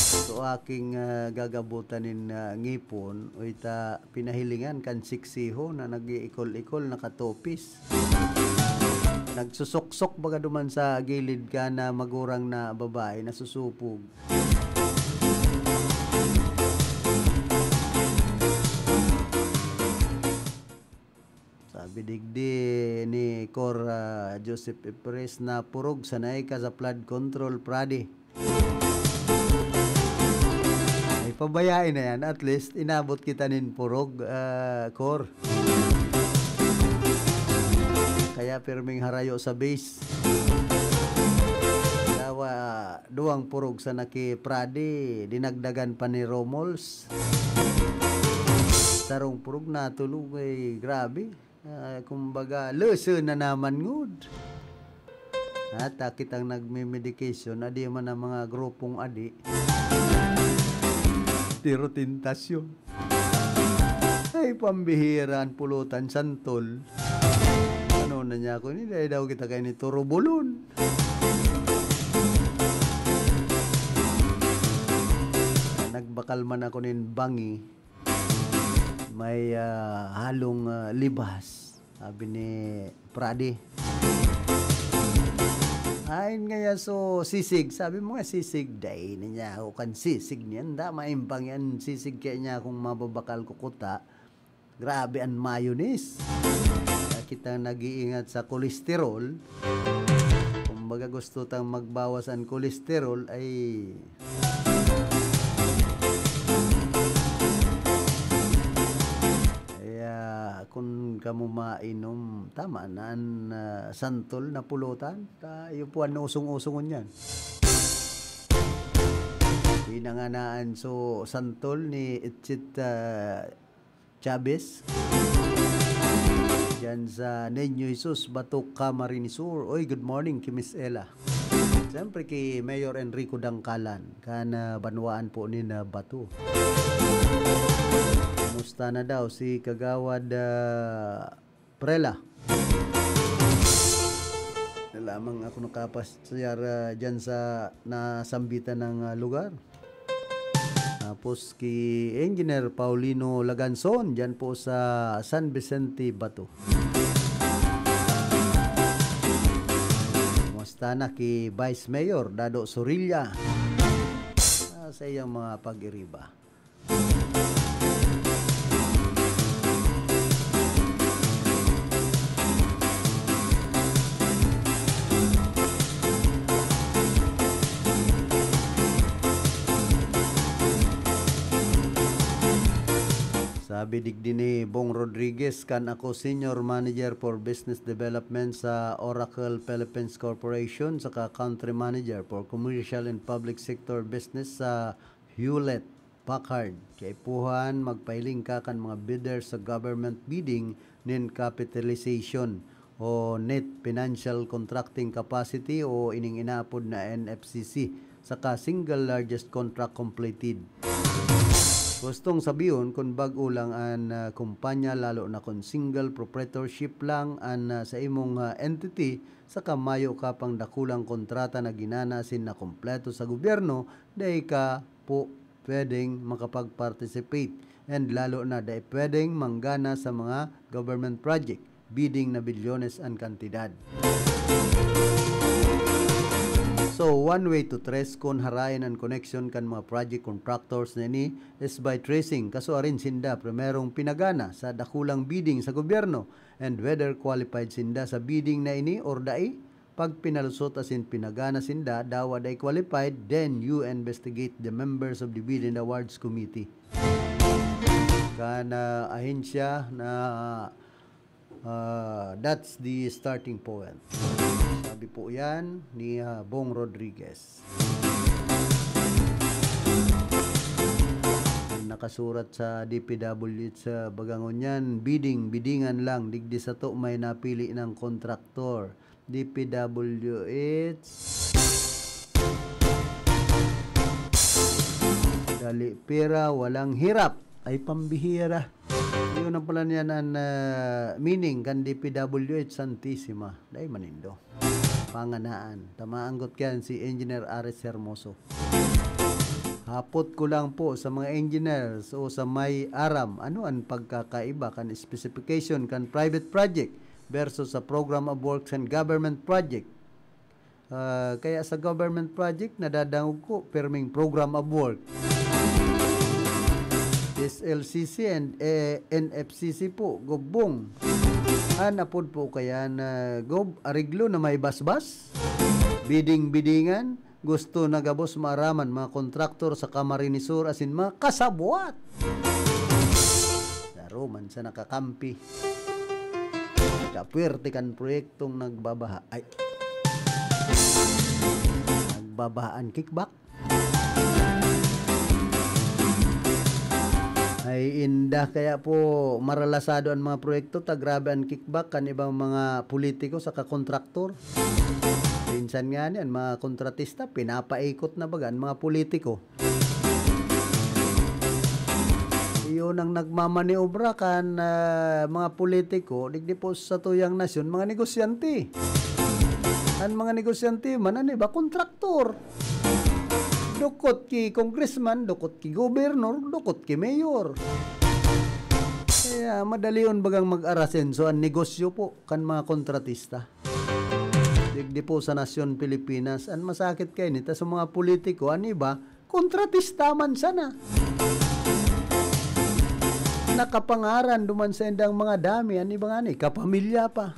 So aking gagabutanin ngipon o ita pinahilingan kan siksiho na nag-iikol-ikol nakatopis. Nagsusuksok baga duman sa gilid ka na magurang na babae na susupog. Bidigdi ni Cor Joseph Ipres na purog sanay ka sa flood control Pradi. Ay pabayain na yan. At least inabot kita nin purog, Cor. Kaya pirming harayo sa base. Dawa duwang purog sa naki Pradi. Dinagdagan pa ni Romols. Sarong purog na tulog ay grabe. Kumbaga lesen na naman ngud. At kitang nagme-medication adi man ang mga grupong adi. Tirotintasyon. Ay pambihiraan pulutan santol. Ano na niya ako ni daw kita kay ni Turubulon. Nagbakal man ako nin bangi. May halong libas, sabi ni Pradi. Ayon nga so sisig, sabi mo nga sisig, day niya ako kan sisig niyan, da maimpang yan sisig kaya niya kung mababakal kukuta. Grabe ang mayonnaise. Kita nag-iingat sa kolesterol. Kung baga gusto tang magbawas ang kolesterol ay kung kamu mainom tama na santol na pulutan tayo po ang usong-usongon yan. Pinanganaan so santol ni Itchit Chavez dyan sa Niño Jesus Batok Camarines Sur. Oy, good morning kay Miss Ella. Siyempre kay Mayor Enrico Dangkalan kana banwaan po ni na Bato. Musta na daw si Kagawad Prela. Lamang ako nakapasyar dyan sa nasambitan ng lugar. Tapos ki Engineer Paulino Laganson dyan po sa San Vicente, Bato. Musta na ki Vice Mayor Dado Sorilla sa iyang mga pag-iriba. Sabi digdi ni Bong Rodriguez kan ako Senior Manager for Business Development sa Oracle Philippines Corporation saka Country Manager for Commercial and Public Sector Business sa Hewlett Packard. Kay puhan magpailing ka kan mga bidders sa government bidding nin capitalization o net financial contracting capacity o ining inaapod na NFCC saka single largest contract completed. Gustong sabihin kung bago lang ang kumpanya lalo na kung single proprietorship lang ang sa imong entity sa kamayo ka pang dakulang kontrata na ginanasin na kompleto sa gobyerno dahil ka po pwedeng makapag-participate and lalo na dahil pwedeng manggana sa mga government project bidding na bilyones ang kantidad. So, one way to trace kung harayan ang connection kan mga project contractors na ini is by tracing kaso arin sinda primerong pinagana sa dakulang bidding sa gobyerno and whether qualified sinda sa bidding na ini or dai. Pag pinalusot asin pinagana sinda, dawa day qualified, then you investigate the members of the Bid and Awards Committee. Kana ahensya na that's the starting point. Sabi po yan ni Bong Rodriguez. Nakasurat sa DPW sa Bagangon yan, bidingan lang, digdi sa to may napili ng kontraktor. DPWH dali pera, walang hirap, ay pambihira. Yun ang pala niyan ang meaning kan DPWH Santissima. Dahil manindo. Panganaan. Tamaanggot yan si Engineer Ares Hermoso. Hapot ko lang po sa mga engineers o sa may aram, ano ang pagkakaiba kan specification kan private project versus sa program of works and government project. Kaya sa government project, nadadangog ko perming program of work. SLCC and NFCC po, gobong. Anapod po kaya na ariglo na may basbas, bidingan, gusto na gabos maaraman mga kontraktor sa Camarinesur asin mga kasabwat. Daro man sa nakakampi. Kapwerte kan proyektong nagbabaha. Ay, nagbabahaan kickback. Ay indah kaya po maralasado ang mga proyekto, grabe ang kickback kan ibang mga politiko sa kontraktor. Minsan nga yan, mga kontratista pinapaikot na baga ang mga politiko. Iyon ang nagmamaniobra kan mga politiko, digdi po sa tuyang nasyon, mga negosyante. Ang mga negosyante man ano ba kontraktor. Dukot ki congressman, dukot ki gobernador, dukot ki mayor. Kaya madali yun bagang mag-arasenso ang negosyo po kan mga kontratista. Digdi po sa nasyon Pilipinas, ang masakit kayo nita sa mga politiko, ano ba? Kontratista man sana. Nakapangaran duman sa endang mga dami, ano ba nga ni? Kapamilya pa.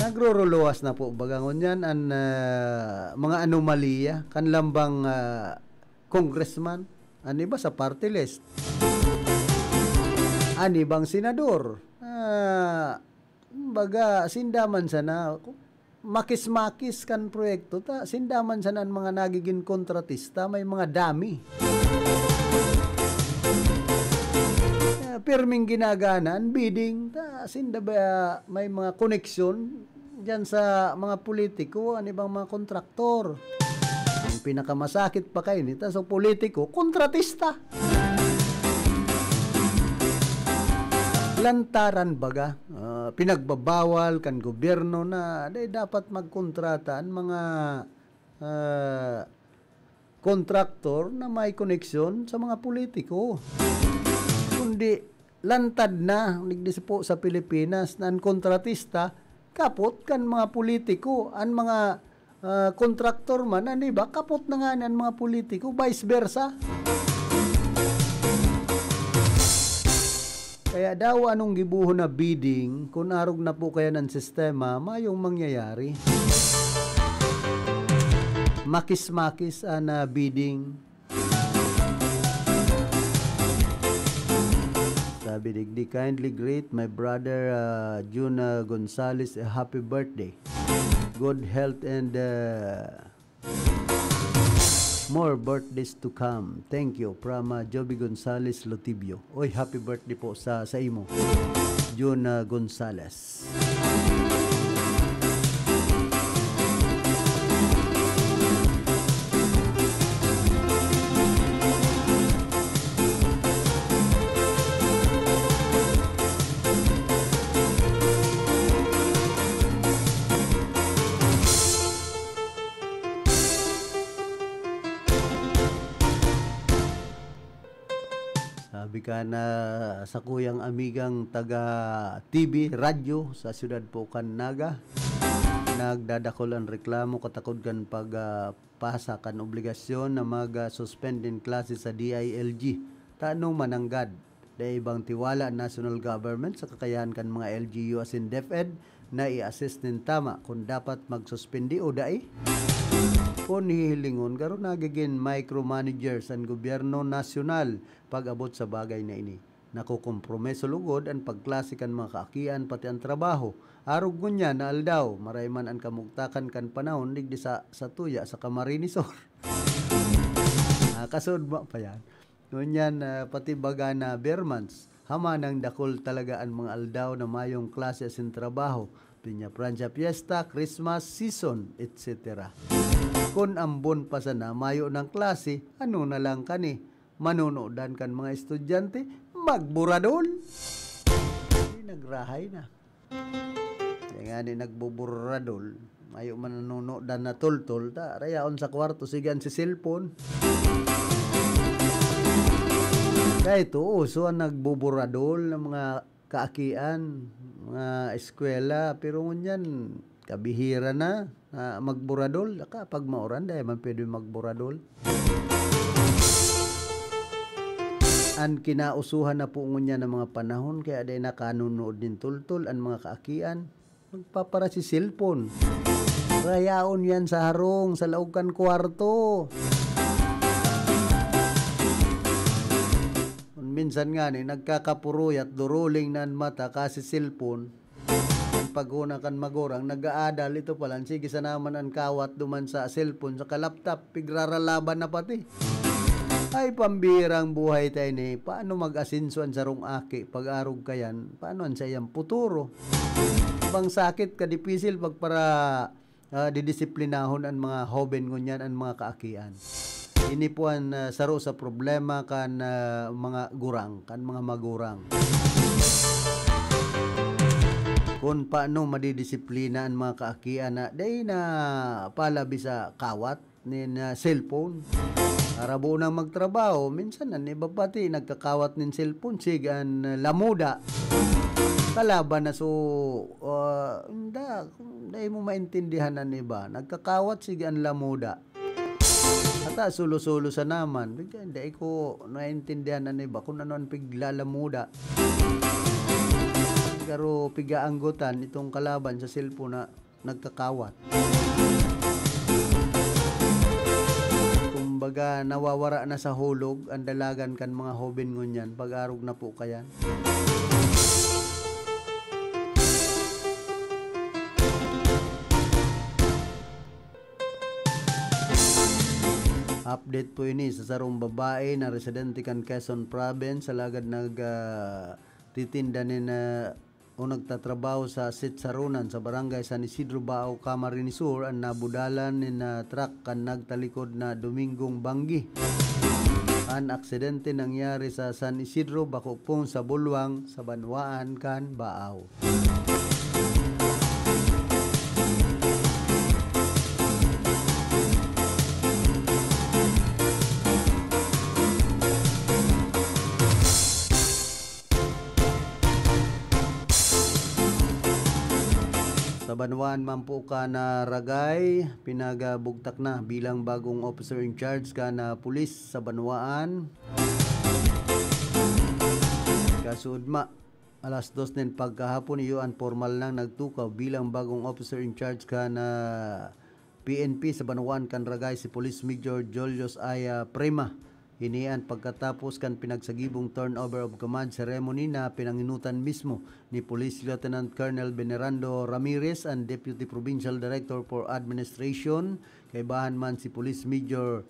Nagroruluwas na po bagangon yan ang mga anomalya kan lambang congressman, ani ba sa party list, ani bang senador, baga sindaman sana makis-makis kan proyekto ta, sindaman sana ang mga nagiging kontratista, may mga dami. Pirming ginaganan, bidding, sinda ba may mga koneksyon dyan sa mga politiko, ano bang mga kontraktor. Ang pinakamasakit pa kayo nito sa politiko, kontratista. Lantaran baga, pinagbabawal kan gobyerno na dapat magkontrata ang mga kontraktor na may koneksyon sa mga politiko. Kundi lantad na nigdi po sa Pilipinas na ang kontratista kapot kan mga politiko, ang mga kontraktor man, ano ba, kapot na nga ang mga politiko, vice versa. Kaya daw anong gibuho na bidding, kung arog na po kaya ng sistema, mayong mangyayari. Makis-makis na bidding. Sabi digdi, kindly greet my brother June Gonzales a happy birthday. Good health and more birthdays to come. Thank you from Joby Gonzales Lotibio. Oy, happy birthday po sa imo, June Gonzales. Sabi ka na sa kuyang amigang taga TV, radyo sa siyudad po kan Naga. nagdadakol ang reklamo katakod kan pasa kan obligasyon na mag-suspend din klase sa DILG. Tanong mananggad na ibang tiwala ang national government sa kakayahan kan mga LGU as in DepEd na i-assist din tama kung dapat magsuspendi o dai. Kung hihilingon, karon nagiging micromanagers ang gobyerno nasyonal pag-abot sa bagay na ini. Nakukompromeso lugod ang pagklase kan mga kaakian pati ang trabaho. Arog ngunya na aldaw, marayman ang kamugtakan kan panahon digdi sa tuya sa Camarinesor. Kasud mo pa yan. Ngunyan pati baga na Bermans, hama ng dakol talaga ang mga aldaw na mayong klase asin trabaho. Pinya Prancia Fiesta, Christmas season, etc. Kung ambon pa sana mayo ng klase, ano na lang kani? Manunodan kan mga estudyante, magburadol. Nagrahay na. Kaya nga ni nagbuburadol, mayo manunodan na tultol, ta rayaon sa kwarto, sigan si cellphone. Kaya ito, uso ang nagbuburadol ng mga kaakian, mga eskwela, pero ngunyan, kabihira na magburadol. Kapag mauran, dahil man pwede magburadol. Ang kinausuhan na po ngunyan ng mga panahon, kaya dahil nakanunood din tultol ang mga kaakian, magpapara si cellphone. Rayaon yan sa harong, sa laog kan kwarto. Minsan nga ni nagkakapuroy at duruling nan mata kasi cellphone. Ang paguna kan magorang nag-aadal ito pala. Sige sa naman ang kawat duman sa cellphone sa laptop pigraralaban na pati. Ay pambirang buhay tayo ni. Paano mag-asinso ang sarong aki pag-arog kayan? Paano ang sayang puturo? Bang sakit ka dipisil pag para didisiplinahon ang mga hoben ngunyan ang mga kaakian. Ini po ang saro sa problema kan mga gurang, kan mga magurang. Kung paano madidisiplina ang mga kaakian na day na palabi sa kawat ni cellphone. Para buo nang magtrabaho, minsan na iba pati nagkakawat ng cellphone, sigan lamuda. Kalaban na so, hindi mo maintindihan ang iba. Nagkakawat sigan lamuda. Ata sulo-sulo sa naman. Hindi ko naintindihan na iba kung ano ang piglalamuda. Pero pigaanggutan itong kalaban sa cellphone na nagkakawat. Kumbaga nawawara na sa hulog ang dalagan kan mga hoben ngunyan. Pag-arog na po kayan. Update po ini sa sarong babae na residente kan Quezon Province sa lagad titinda ni o nagtatrabaho sa Sitsarunan sa barangay San Isidro Bao, Camarinesor ang nabudalan ni truck kan nagtalikod na Domingong Banggi. Ang aksidente nangyari sa San Isidro Bakupong sa Bulwang sa Banwaan kan Baaw. Banwaan man po ka na Ragay, pinagabugtak na bilang bagong officer in charge ka na pulis sa Banwaan. Kasudma, alas 2 nin pagkahapon iyon formal nang nagtukaw bilang bagong officer in charge ka na PNP sa Banwaan kan Ragay si Police Major Julius Aya Prima. Hinian pagkatapos kan pinagsagibong turnover of command ceremony na pinanginutan mismo ni Police Lieutenant Colonel Venerando Ramirez and Deputy Provincial Director for Administration. Kay bahan man si Police Major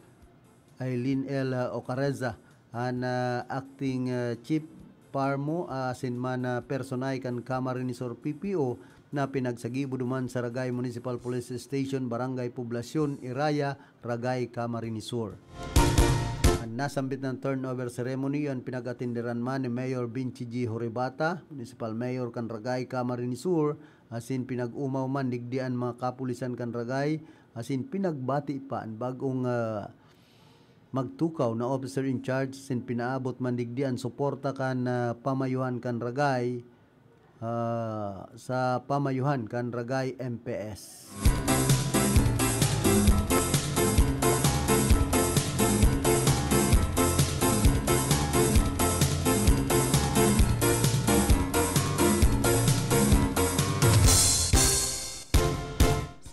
Aileen L. Ocareza and Acting Chief Parmo sinman personay kan Camarinesor PPO na pinagsagibo duman sa Ragay Municipal Police Station, Barangay Poblasyon, Iraya, Ragay, Camarinesor. Nasambit ng turnover ceremony ang pinag-atindiran man ni Mayor Vinci G. Horibata, Municipal Mayor kan Ragay, Camarinesor, asin pinag-umaw man digdian mga kapulisan kan Ragay, asin pinagbati pa ang bagong magtukaw na officer in charge, asin pinaabot man digdian suporta kan pamayuhan kan Ragay, sa pamayuhan kan Ragay MPS.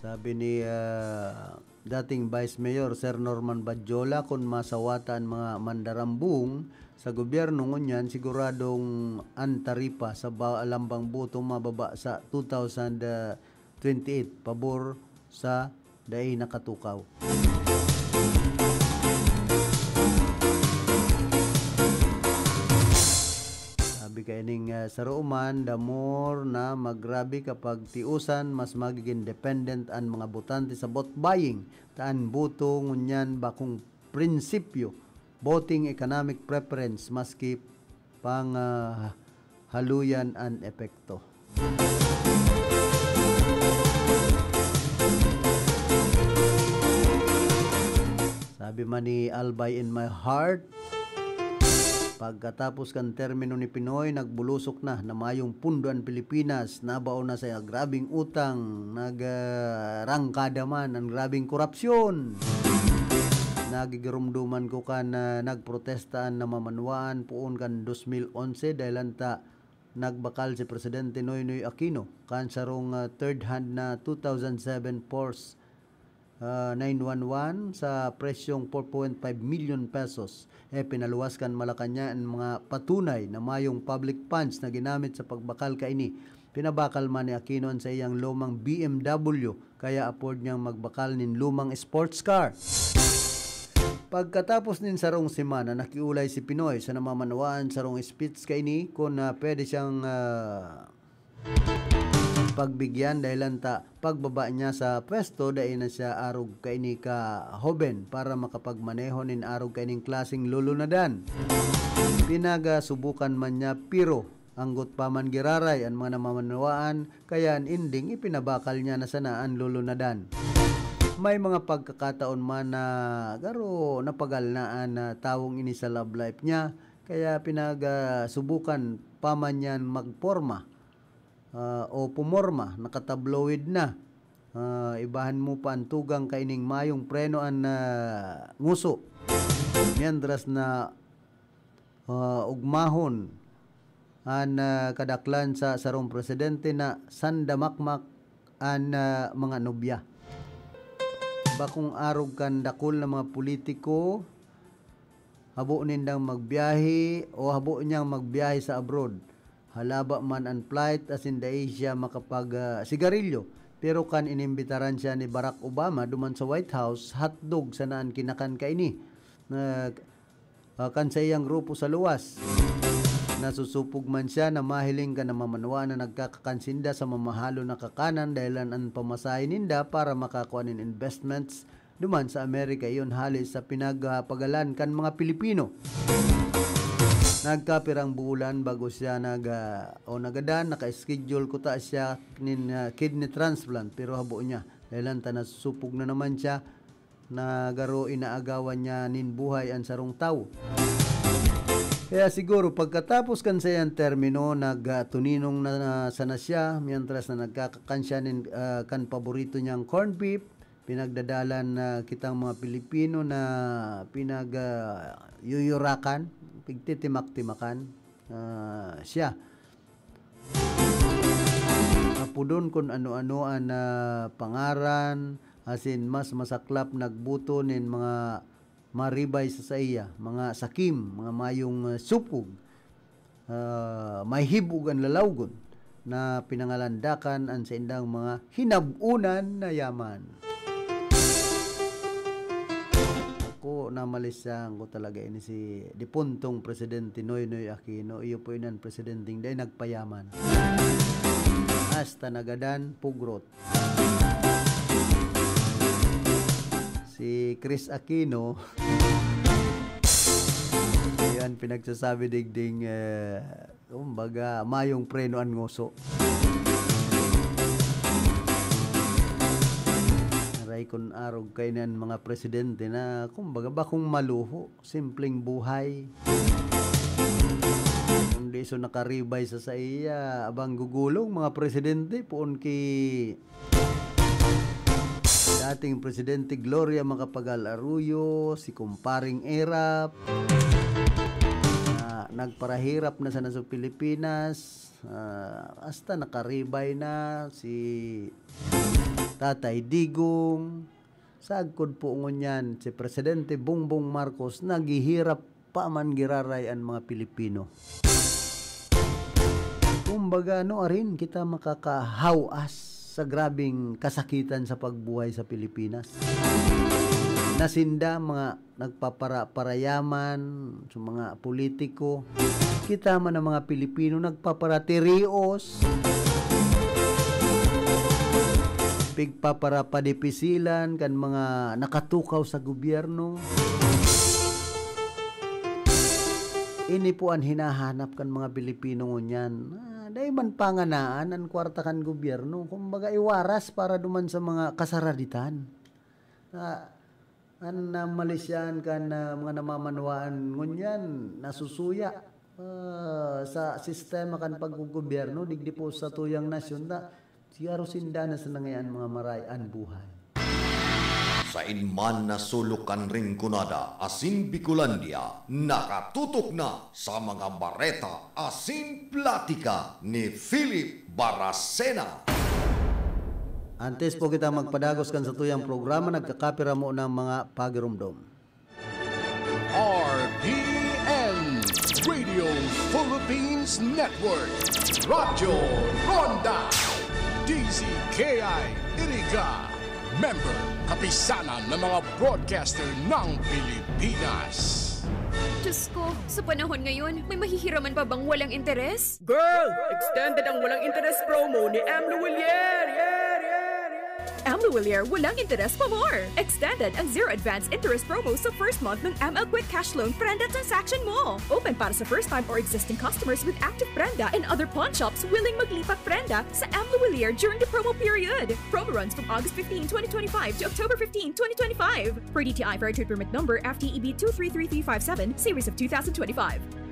Sabi ni dating Vice Mayor Sir Norman Badjola, kung masawata ang mga mandarambung sa gobyerno ngunyan, siguradong ang taripa sa lambang buto mababa sa 2028 pabor sa daay nakatukaw. Sabi kaining sa Rooman, the more na magrabi kapag tiusan, mas magiging dependent ang mga botante sa vote buying. Taan buto ngunyan bakong prinsipyo, voting economic preference, maski pang haluyan ang epekto. Sabi man ni Albay in my heart, pagkatapos kan termino ni Pinoy, nagbulusok na mayong pundo ang Pilipinas, nabaw na sa grabing utang, nagrangkada man ang grabing korupsyon. Nagigirumduman ko kan nagprotestaan na mamanwaan poon kan 2011 dahil anta nagbakal si Presidente Noynoy Aquino kan sarong third hand na 2007 Force 911 sa presyong 4.5 million pesos. Pinaluwaskan Malacanang ang mga patunay na mayong public funds na ginamit sa pagbakal kaini. Pinabakal man ni Aquino sa iyang lumang BMW, kaya afford niyang magbakal nin lumang sports car. Pagkatapos nin sarong semana, nakiulay si Pinoy sa namamanawaan sarong speech kaini kung pwede siyang pagbigyan dahil anta pagbaba niya sa pwesto dahil na siya arog kaini ka hoben para makapagmaneho nin arog kaining klaseng lulunadan. Pinagasubukan man niya pero anggot pa man giraray ang mga namamanawaan, kaya ang ending ipinabakal niya na sanaan lulunadan. May mga pagkakataon man na garo napagalnaan na tawong ini sa love life niya, kaya pinagasubukan pa man yan magporma o pumorma, nakatabloid na. Ibahan mo pa ang tugang kaining mayong preno ang nguso. Mientras na ugmahon ang kadaklan sa sarong presidente na sandamakmak ang mga nobya. Bakong arog kan dakol na mga politiko, habo nindang magbiyahe o habo niyang magbiyahe sa abroad. Halaba man ang flight as in dahi siya makapag sigarilyo. Pero kan inimbitaran siya ni Barack Obama duman sa White House, hotdog sanaan kinakan kaini. Kan sa iyang grupo sa luwas. Nasusupog man siya na mahiling ka na mamanwa na nagkakakansinda sa mamahalo na kakanan dahil ang pamasahe ninda para makakuha ng investments duman sa Amerika. Iyon halis sa pinagpagalan kan mga Pilipino. Nagkapirang bulan bago siya nagadan, naka-schedule ko ta siya nin kidney transplant, pero habo niya dahil anta nasusupog na naman siya na garo inaagawan niya nin buhay ang sarong tao. Kaya siguro pagkatapos kan sa iyang termino, nagtuninong na sana siya, mientras na nagkakansya nin kan paborito niyang corned beef, pinagdadalan kitang mga Pilipino na yuyurakan, pigtitimak-timakan siya. Napudon kung ano-ano ang pangaran, asin mas masaklap nagbuto nin mga maribay sa iya, mga sakim, mga mayong supog, may hibog ang lalawgon na pinangalandakan ang sa indang mga hinabunan na yaman. Ako namalisang ko talaga ini si dipuntong Presidente Noynoy Aquino. Iyo po inan presidenting day nagpayaman. Hasta nagadan pugrot. Si Chris Aquino, yan pinagsasabi digding kumbaga mayong preno ang ngoso. Aray kun arog kay nan mga presidente na kumbaga bakong maluho, simpleng buhay. Kundi iso nakaribay sa iya abang gugulong mga presidente puon ki dating Presidente Gloria Macapagal Arroyo, si Kumparing Erap, nagparahirap na sa Pilipinas, hasta nakaribay na si Tatay Digong, sagkod po ngunyan si Presidente Bongbong Marcos, naghihirap pa man giraray ang mga Pilipino. Kumbaga arin kita makakahawas sa grabing kasakitan sa pagbuhay sa Pilipinas. Nasinda mga nagpaparayaman sa mga politiko. Kita man ang mga Pilipino nagpaparatirios. Pigpaparapadipisila kan mga nakatukaw sa gobyerno. Ini po ang hinahanap kan mga Pilipino ngunyan. Dahil man panganaan ang kwarta kan gobyerno. Kumbaga iwaras para duman sa mga kasaraditan. Ang Malaysian kan mga namamanwaan ngunyan nasusuya sa sistema kan paggobyerno digdi po sa tuyang nasyon na siyaro sinda na sa nangayan mga marayaan buhay. Sa inman na sulukan ring kunada, asin Bicolandia, nakatutok na sa mga bareta, asin platika ni Philip Baracena. Antes po kita magpadagos kan sa tuyang programa, nagkakapira mo ng mga pagirumdom. RPN Radio Philippines Network, Radyo Ronda, DZKI Iriga, member, kapisanan ng mga broadcaster ng Pilipinas. Diyos ko, sa panahon ngayon, may mahihiraman pa bang walang interes? Girl, extended ang walang interest promo ni Amlo Willier. Amlo Willier, walang interes pa more. Extended ang zero advance interest promo sa first month ng ML Quick Cash Loan Prenda transaction mo. Open para sa first time or existing customers with active Prenda and other pawn shops willing maglipat Prenda sa Amlo Willier during the promo period. Promo runs from August 15, 2025 to October 15, 2025. Per DTI Fair Trade Permit Number FTEB 233357, Series of 2025.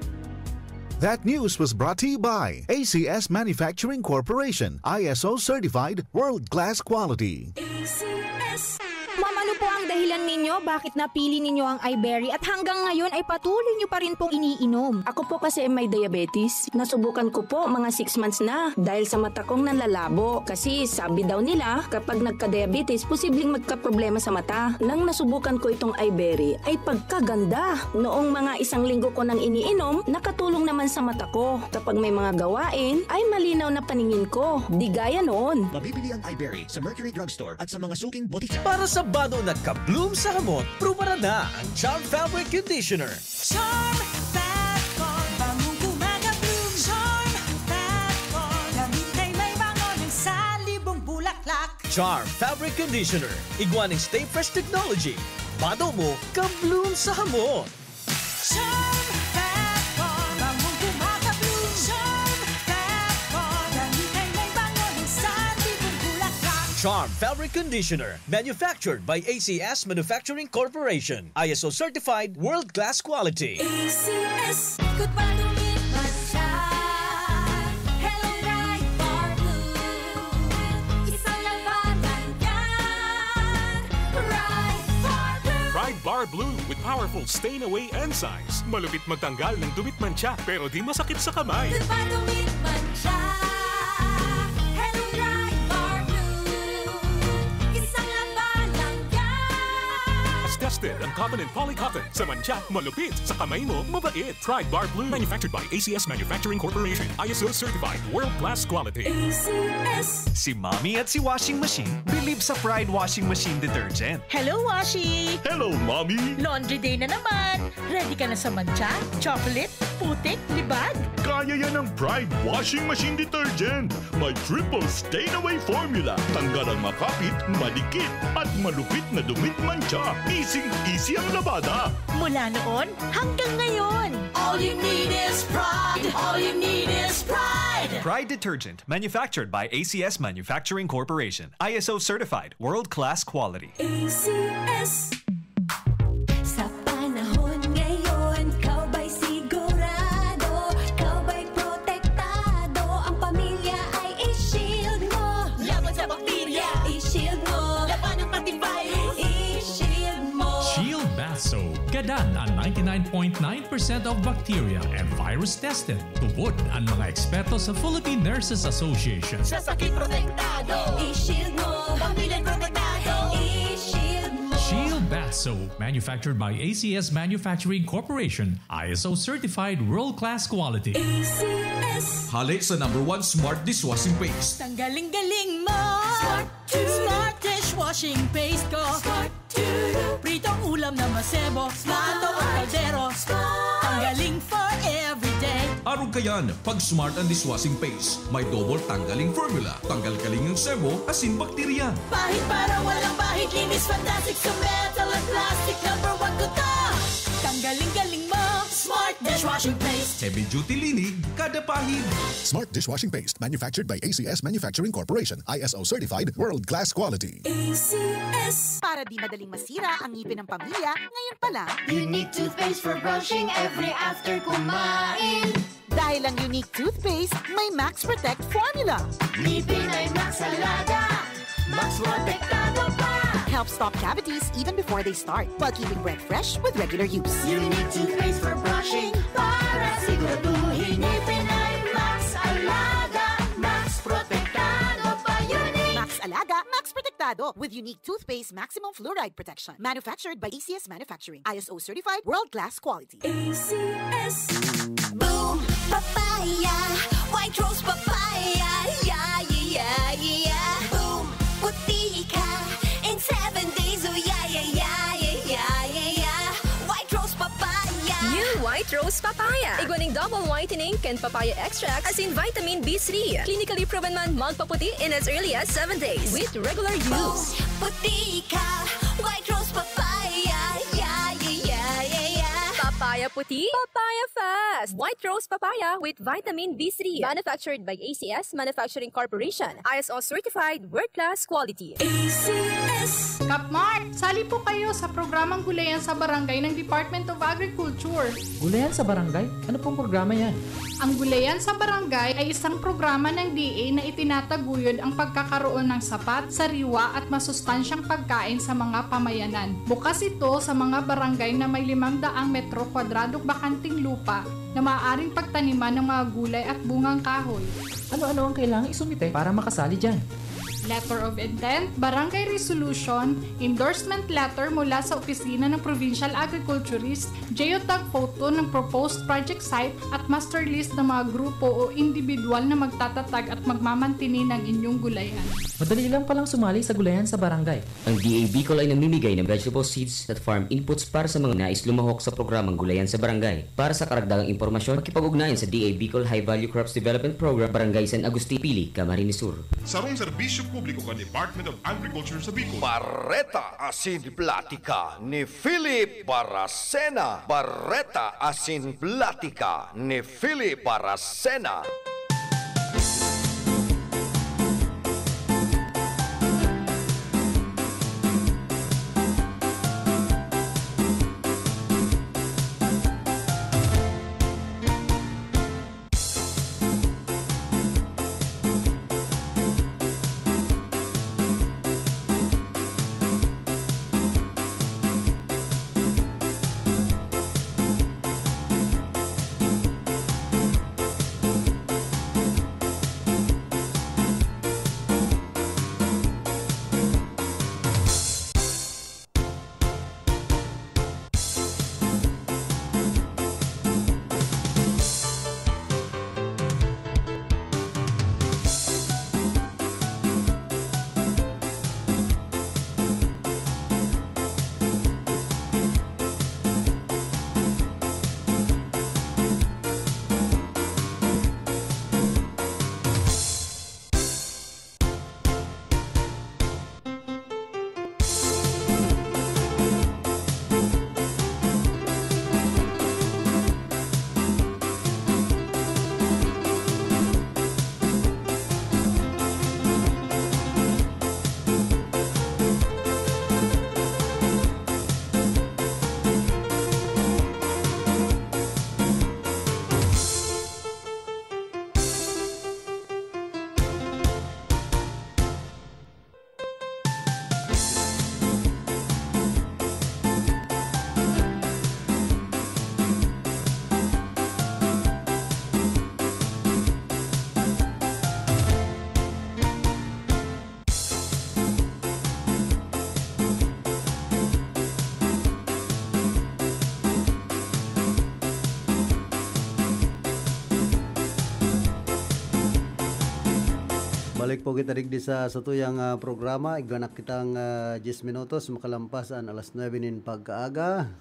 That news was brought to you by ACS Manufacturing Corporation, ISO certified, world-class quality. ACS. Ma'am, ano po ang dahilan ninyo? Bakit napili ninyo ang iBerry at hanggang ngayon ay patuloy nyo pa rin pong iniinom? Ako po kasi may diabetes. Nasubukan ko po mga 6 months na dahil sa mata kong nanlalabo. Kasi sabi daw nila kapag nagka-diabetes, posibleng magka-problema sa mata. Nang nasubukan ko itong iBerry ay pagkaganda. Noong mga 1 linggo ko nang iniinom, nakatulong naman sa mata ko. Kapag may mga gawain, ay malinaw na paningin ko. Di gaya noon. Mabibili ang iBerry sa Mercury Drugstore at sa mga suking butika. Para sa bado na ka-bloom sa hamot, prubara na ang Charm Fabric Conditioner. Charm Fatcon, bangong gumagabloom. Charm Fatcon, gamit ay may bango ng salibong bulaklak. Charm Fabric Conditioner, iguaning Stay Fresh Technology. Bado mo, ka-bloom sa hamot. Charm Fatcon, bangong gumagabloom. Charm Fatcon, gamit ay may bango ng salibong bulaklak. Charm Fabric Conditioner, manufactured by ACS Manufacturing Corporation. ISO certified, world-class quality. ACS, good pa lumipas siya. Hello, bright bar blue. Isang labanan yan. Bright bar blue. Bright Bar Blue with powerful stain-away enzymes. Malupit magtanggal ng dumit mancha pero di masakit sa kamay. Good pa lumipas siya. Hello, bright bar blue. Isang labanan yan. As tested ang cotton and polycotton. Sa mancha, malupit. Sa kamay mo, mabait. Pride Bar Blue. Manufactured by ACS Manufacturing Corporation. ISO certified. World-class quality. ACS. Si Mommy at si Washing Machine believe sa Pride Washing Machine Detergent. Hello, Washi! Hello, Mommy! Laundry day na naman! Ready ka na sa mancha, chocolate, putik, libag? Kaya yan ang Pride Washing Machine Detergent. May triple stain-away formula. Tanggal ang makapit, madikit, at malupit na dumit mancha. Easy ang labada. Mula noon hanggang ngayon. All you need is pride. All you need is pride. Pride Detergent, manufactured by ACS Manufacturing Corporation. ISO certified, world-class quality. ACS. Sa panahon ngayon, kau ba'y sigurado? Kau ba'y Yan ang 99.9% of bacteria and virus tested. Tubod ang mga eksperto sa Philippine Nurses Association. Sa sakit protektado, i-shield mo. Pamilyang protektado, i-shield mo. Shield Bath Soap, manufactured by ACS Manufacturing Corporation, ISO certified world-class quality. ACS. Hali sa #1 Smart Dishwashing Paste. Tanggaling-galing mo. Smart dishwashing paste ko. Pritong ulam na masebo. Plato o kaldero. Tanggaling for everyday. Arog kayan, pag Smart and Dishwashing Paste, may double tanggaling formula. Tanggal kaling ng sebo, asin bakterya. Pahit para walang pahit. Linis fantastic sa metal at plastic. #1 ko to. Tanggaling-galing mo. Smart dishwashing paste. Heavy duty linig, kada pahid. Smart Dishwashing Paste, manufactured by ACS Manufacturing Corporation, ISO certified, world-class quality. ACS. Para di madaling masira ang ngipin ng pamilya, ngayon pa lang, Unique toothpaste for brushing every after kumain. dahil ang Unique toothpaste may Max Protect formula. Ngipin ay Max Alaga, Max Protektado pa. Helps stop cavities even before they start, while keeping breath fresh with regular use. Unique toothpaste for brushing para siguraduhin ngipin ay Max Alaga, Max Protektado pa. Unique Max Alaga, Max Protectado with Unique toothpaste maximum fluoride protection. Manufactured by ACS Manufacturing, ISO certified, world-class quality. ACS. Boom, papaya, white rose papaya, yeah, yeah, yeah. Boom, puti ka in 7 days, oh yeah, yeah, yeah, yeah, yeah, yeah. White rose papaya. New White Rose Papaya. Iguaning double whitening and papaya extract as in vitamin B3. Clinically proven man magpaputi in as early as 7 days with regular use. Puti ka, white rose papaya, yeah, yeah, yeah, yeah, yeah. Papaya puti, papaya fast. White Rose Papaya with vitamin B3. Manufactured by ACS Manufacturing Corporation. ISO certified world-class quality. ACS. Kapmark, sali po kayo sa programang Gulayan sa Barangay ng Department of Agriculture. Gulayan sa Barangay? Ano pong programa yan? Ang Gulayan sa Barangay ay isang programa ng DA na itinataguyod ang pagkakaroon ng sapat, sariwa at masustansyang pagkain sa mga pamayanan. Bukas ito sa mga barangay na may 500 metro kwadradong bakanting lupa na maaaring pagtaniman ng mga gulay at bungang kahoy. Ano-ano ang kailangang isumite para makasali dyan? Letter of Intent, Barangay Resolution, Endorsement Letter mula sa Opisina ng Provincial Agriculturist, geotag photo ng proposed project site at master list ng mga grupo o individual na magtatatag at magmamantini ng inyong gulayan. Madali lang palang sumali sa Gulayan sa Barangay. Ang DA Bicol ay namimigay ng vegetable seeds at farm inputs para sa mga nais lumahok sa programang Gulayan sa Barangay. Para sa karagdagang impormasyon, makipag-ugnayan sa DA Bicol High Value Crops Development Program, Barangay San Agustin Pili, Camarines Sur. Sarong serbisyo publiko ka Department of Agriculture sa Bicol. Barreta Asin Platica ni Philip Baracena. Barreta Asin Platica ni Philip Baracena. Balik po kita digdi sa tuyang programa. Igwanak kitang 10 minutos makalampasan alas 9 nin pagkaaga.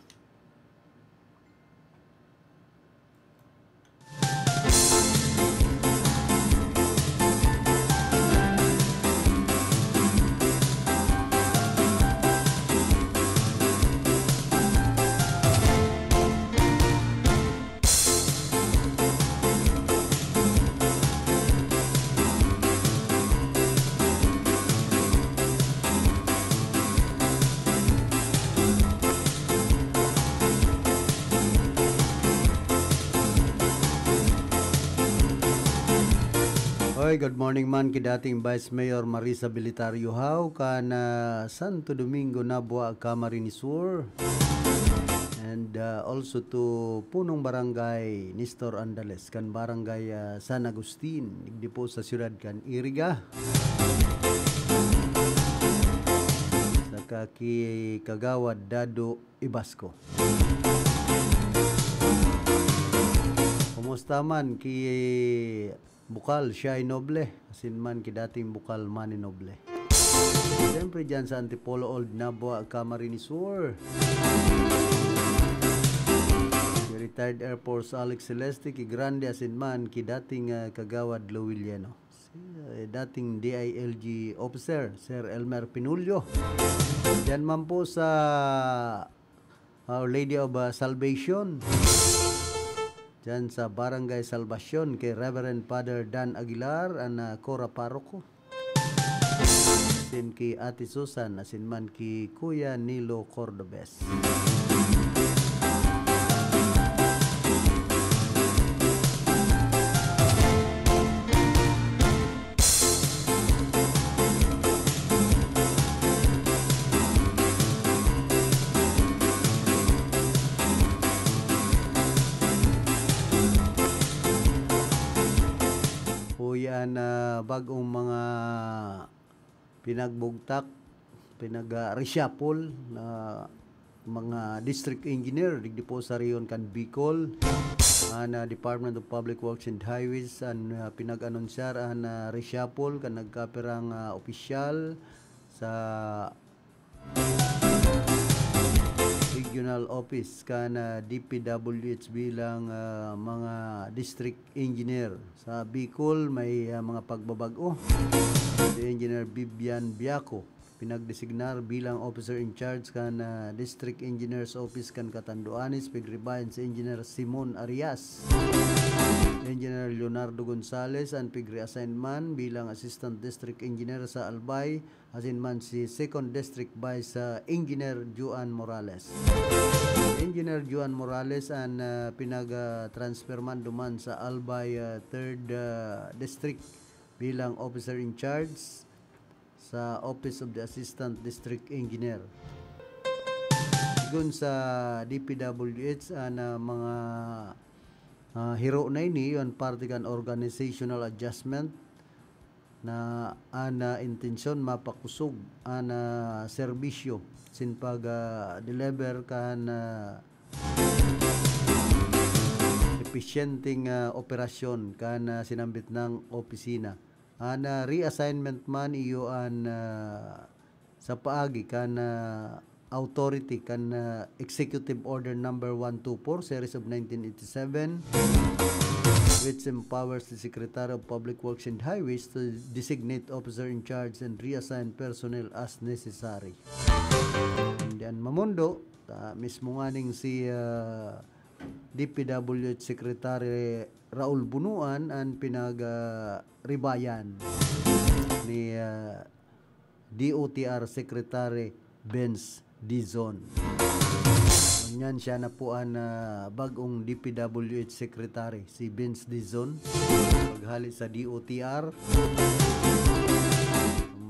Good morning man kidating Vice Mayor Marisa Belitario How kana Santo Domingo Nabua Camarines Sur, and also to Punong Barangay Nestor Andales kan Barangay San Agustin digdi po sa siyudad kan Iriga, saka ki Kagawad Dado Ibasco. Kumusta man ki Bukal Siya'y Noble, asin man kidating Bukal Mani Noble. Siyempre dyan sa Antipolo Old Nabua Camarines Sur, retired Air Force Alex Celeste ki Grande, asin man kidating Kagawad Lowiliano, dating DILG officer Sir Elmer Pinulyo. Dyan man po sa Our Lady of Salvation, dyan sa Barangay Salvacion kay Reverend Father Dan Aguilar and Cora Paroko, asin ki Ate Susan, asin man ki Kuya Nilo Cordobes. Bagong mga pinagbugtak, reshuffle na mga district engineer digdi po sa Rion kan Bicol, na Department of Public Works and Highways and pinag-anunsyar reshuffle kan nagkapirang opisyal sa regional office kan DPWH bilang mga district engineer. Sa Bicol may mga pagbabago. Si Engineer Bibian Biaco pinagdesignar bilang officer in charge kan District Engineer's Office kan Catanduanes, pigrebayan si Engineer Simon Arias. Engineer Leonardo Gonzales ang pigre-assign man bilang Assistant District Engineer sa Albay, asin man si Second District Vice Engineer Juan Morales. Engineer Juan Morales ang pinag-transfer man duman sa Albay 3rd District bilang Officer in Charge sa Office of the Assistant District Engineer. Sigun sa DPWH mga hero na ini yon parte kan organizational adjustment na intensyon mapakusog serbisyo sin pag deliver kan efficienting operasyon kan sinambit ng opisina. Reassignment man iyo sa paagi kan authority kan Executive Order number 124 series of 1987, which empowers the Secretary of Public Works and Highways to designate officer in charge and reassign personnel as necessary. Diyan mamundo mismo nganing si DPWH Secretary Raul Bunuan ang pinag-ribayan ni DOTR Secretary Benz Dizon. Yan siya na po ang bagong DPWH Secretary, si Benz Dizon, paghali sa DOTR.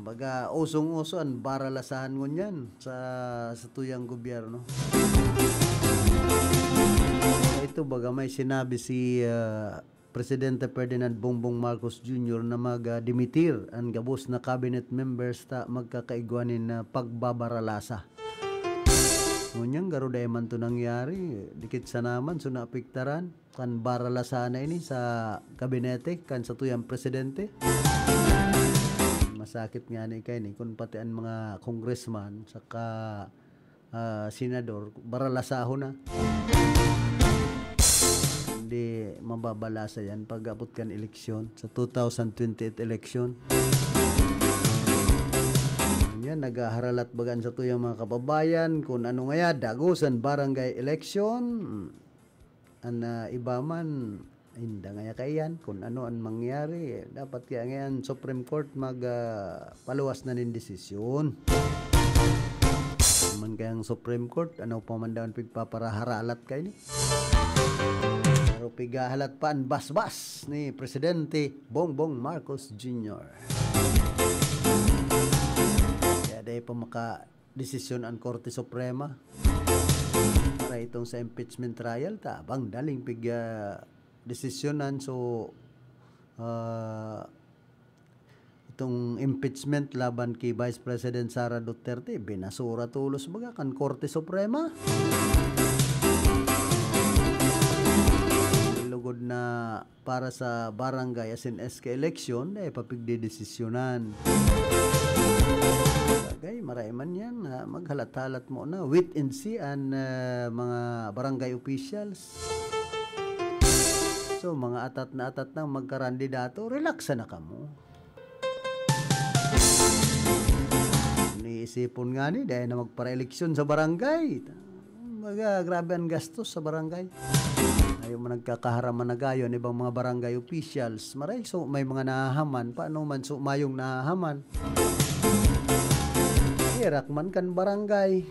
Baga usong-uso ang baralasahan mo yan sa tuyang gobyerno. Ito baga may sinabi si Presidente Ferdinand Bongbong Marcos Jr. na mag-dimitir ang gabos na cabinet members ta magkakaigwanin na pagbabaralasa. Ngunyang garuda man to nangyari, dikit sa naman so naapektaran kan baralasan na ini sa kabinete kan sa tuyang presidente. masakit nga ni kay ni kung pati ang mga congressman saka senador baralasahon na. Hindi mababalasa yan pag abot kan eleksyon sa 2028 election. Yan, nagaharalat bagan sa tuyang mga kababayan kung ano nga dagusan barangay election. Iba man, hindi nga kayan kung ano ang mangyari. Dapat kaya ngayon Supreme Court paluwas na ng desisyon. Man kayang Supreme Court, ano pa man daw pagpaparaharalat kayo ni. Pero pigahalat pa ang basbas ni Presidente Bongbong Marcos Jr. Kaya dahil pa maka-desisyon ang Korte Suprema para itong sa impeachment trial, tabang daling desisyonan. So itong impeachment laban kay Vice President Sara Duterte, binasura tulos baga kan Korte Suprema. Lugod na para sa barangay as in SK election, papigdidesisyonan. Bagay, maray man yan. Maghalat-halat mo na. Wait and see ang mga barangay officials. So, mga atat na magkarandidato, relaxa na kamo. Niisipon nga ni, dahil na magpara-eleksyon sa barangay. Grabe ang gastos sa barangay. Ayaw mo nagkakaharaman na gayon ibang mga barangay officials. Maray, so may mga nahahaman. Paano man so mayong nahahaman? Irak man kan barangay.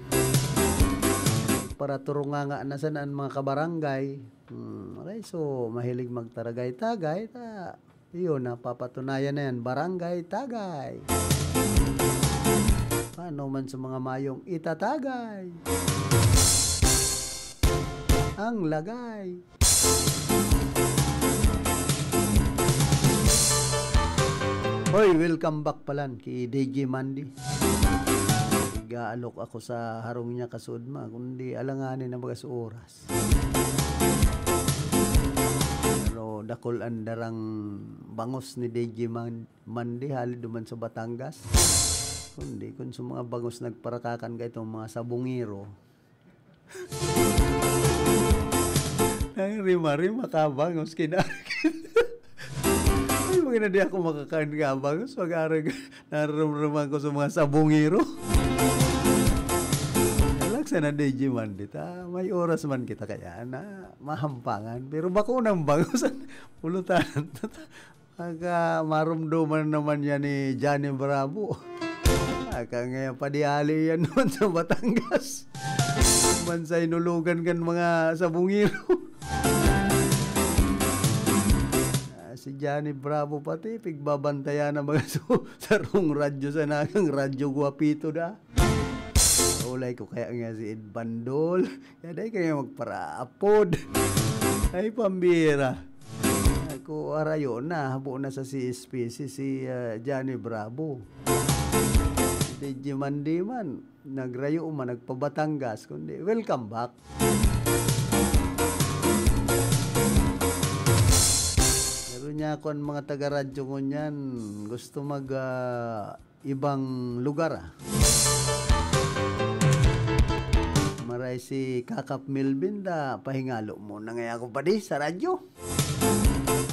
Para turunga na sanaan mga kabarangay. Maray, so mahilig magtaragay-tagay. Iyon, napapatunayan na yan. Barangay, tagay. Paano man sa mga mayong itatagay? Ang lagay. Hoy, welcome back palan kay DJ Mandy. Gaalok ako sa harong niya kasudma, kundi alanganin na bagas oras. Pero dakol andarang bangos ni DJ Mandy halid duman sa Batangas. Kundi kung sa mga bangos nagparakakan ka itong mga sabungiro. Ang rima-rima kabangos kinakit. Ay, mga na di ako makakain kabangos. Pag-arag nararamdaman ko sa mga sabungiro. Alaksa na DJ Mandy. May oras man kita kaya na mahampangan. Pero bako nang bangos. Pulutan. Marumduman naman yan ni Johnny Bravo. Ngayon padiali yan naman sa Batangas. Mansay nulugan kan mga sabungiro. Si Johnny Bravo pati pigbabantayan na mga sarong radyo sa nagang radyo guwapito da. Ulay ko kaya nga si Ed Bandol. Kaya dahil kaya magparaapod. Ay pambira. Ako arayo na habo na sa CSP si Johnny Bravo. DJ Mandy man nagrayo man nagpabatangas kundi welcome back. Meron niya ako ang mga taga-radyo ko niyan gusto mag ibang lugar Maray si Kakap Melvin pahingalo mo na nga ako pa di sa radyo.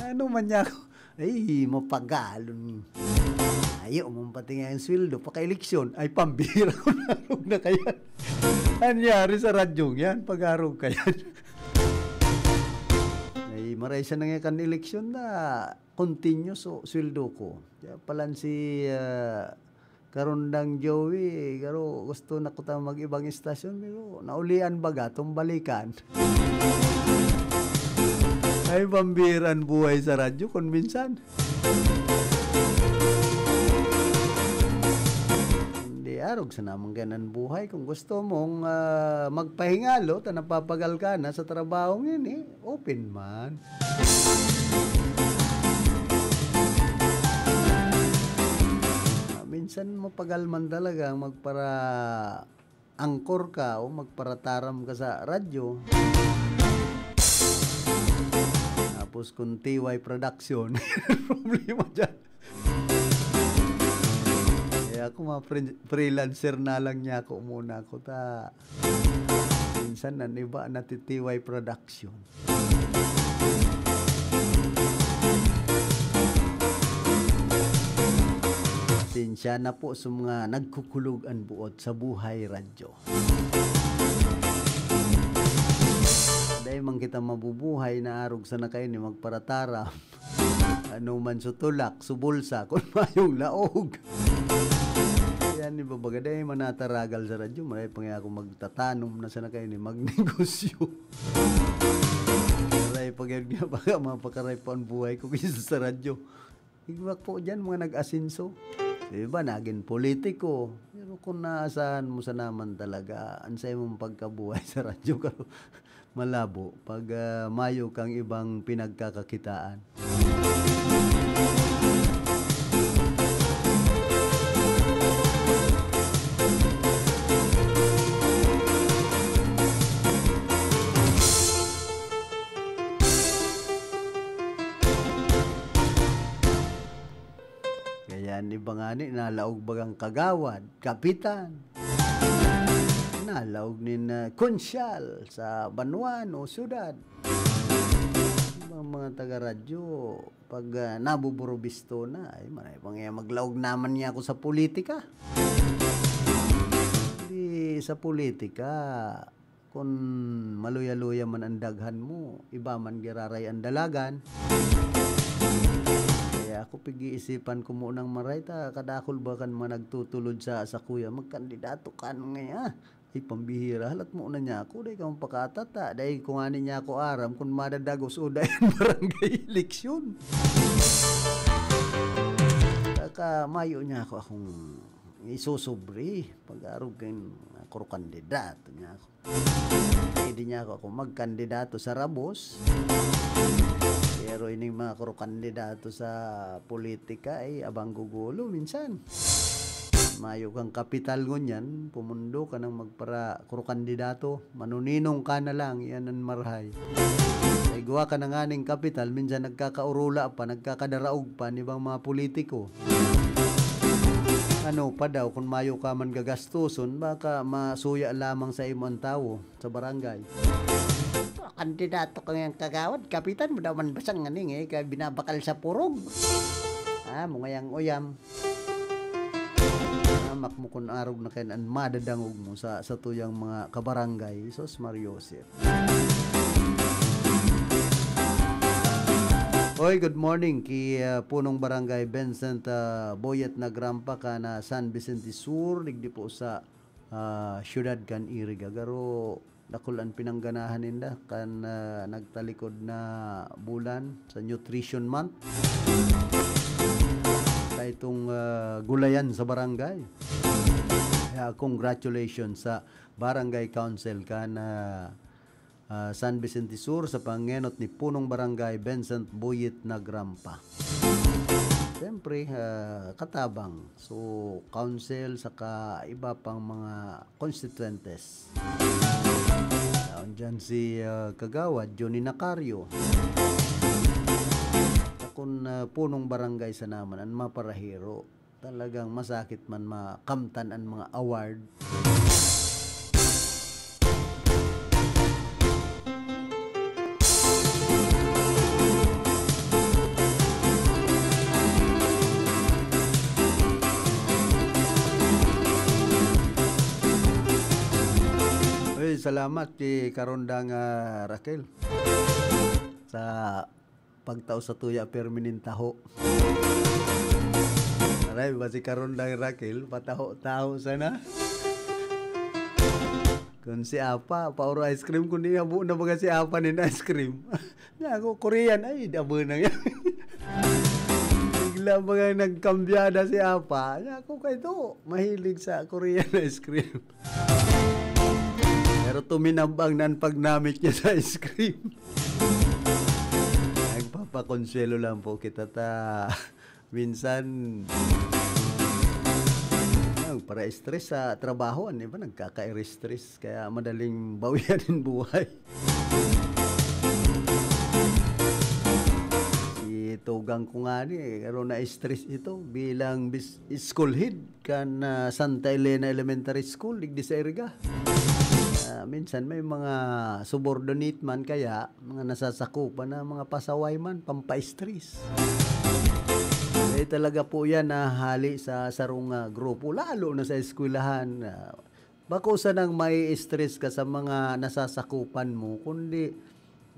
Ano man niya ako ay mapagalon. Ayaw mong pati nga yung sweldo, paka-eleksyon, ay pambira ko narog na kayan. Anyari sa radyong yan, pag-arog kayan. Ay maray siya na nga kan eleksyon na continuous sweldo ko. Kaya palan si Karundang Joey, karo gusto na ko tayo mag-ibang istasyon, pero naulian baga, tumbalikan. Ay pambiran buhay sa radyo, kung minsan. Arog sa namang ganan buhay. Kung gusto mong magpahingalo, napapagal ka na sa trabaho ngayon, open man. Minsan mapagal man talaga magpara angkor ka o magparataram ka sa radyo. Tapos kung TY production, problema dyan. Kaya ako freelancer na lang niya ako muna ako ta. Minsan iba na TTY Production. Sinsya na po sa mga nagkukulugan buot sa Buhay Radyo. Dahil man kita mabubuhay na arog sa na kayo ni magparataram. Ano man sutulak, subulsa, kung mayong laog. Yan ni babaga dahil manataragal sa radyo. Maray pang ako magtatanom na sa na kayo ni magnegosyo. Maray pag yan niya baka mapakaray po ang buhay ko kisa sa radyo. Higwak po dyan mga nag-asinso. Diba, naging politiko. Pero kung naasahan mo sa naman talaga, ansay mong pagkabuhay sa radyo ka, malabo. Pag mayo kang ibang pinagkakakitaan. Ni bangani nalaog bagang kagawad, kapitan. Nalaog nin konsyal sa Banuan o syudad. Mga taga-radyo, pag nabuburobisto na, ay manay pang maglaog naman niya ako sa politika. Hindi sa politika, kung maluya-luya man ang daghan mo, iba man giraray ang dalagan. Ako pag-iisipan ko munang maray ta kadakol ba kan mga nagtutulod sa kuya magkandidato kan nga ay pambihira halat mo na niya ako dahil kang pakatata dahil kung ano niya ako aram kung madadagos o dahil barangay eleksyon kaka mayo niya ako akong isusobri pag-arog kayong ako kandidato niya ako hindi niya ako magkandidato sa Rabos. Pero ining mga kandidato sa politika ay abang gugulo minsan. Mayo kang kapital ngunyan, pumundo ka ng magpara kandidato, manuninong ka na lang, yan ang marhay. Ay gawa ka ng aning kapital, minsan nagkakaurula pa, nagkakadaraog pa, ibang mga politiko. Ano pa daw, kung mayo ka man gagastuson, baka masuya lamang sa imong tao sa barangay. Kandidato kang yung kagawad, kapitan mo daw man basang nganing kaya binabakal sa purog. Mga yang uyam. Amak mo kung arog na kayo, madadangog mo sa tuyang mga kabarangay. Sos Mariosep. Oy, good morning ki punong barangay Vincent Boyet Nagrampa ka na San Vicente Sur, digdi po sa syudad kan Iriga. Garo dakulan pinangganahan ninda kan nagtalikod na bulan sa Nutrition Month. Sa itong gulayan sa barangay. Congratulations sa Barangay Council kan San Vicente Sur sa pangenot ni punong barangay Vincent Boyet Nagrampa. Siyempre, katabang. So, council saka iba pang mga constituentes. Diyan si Kagawad, Johnny Nacario. Kung punong barangay sa naman, ang maparahiro, talagang masakit man makamtan ang mga award. Salamat kay Karondang Raquel sa pagtao sa tuya permanentaho. Aray ba si Karondang Raquel pataho-taho sana. Kung si Apa pauro ice cream kun di abo na baga si Apa nin ice cream. Nya ako Korean ay dabo na yan. Bigla baga nagkambyada si Apa. Nya ako kay to mahilig sa Korean ice cream. Pero tuminabang nan pagnamit niya sa ice cream. Nagpapakonsuelo lang po kita ta. Minsan para stress sa trabaho, di ba? Nagkaka-stress kaya madaling bawian din buhay. Si Kaugang ko nga ni, karon na stress ito bilang school head kan Santa Elena Elementary School, digdi sa Iriga. Minsan may mga subordinate man kaya, mga nasasakupan na mga pasaway man, pampa-stress. Talaga po yan na hali sa sarong grupo, lalo na sa eskwelahan. Bako sa nang may stress ka sa mga nasasakupan mo, kundi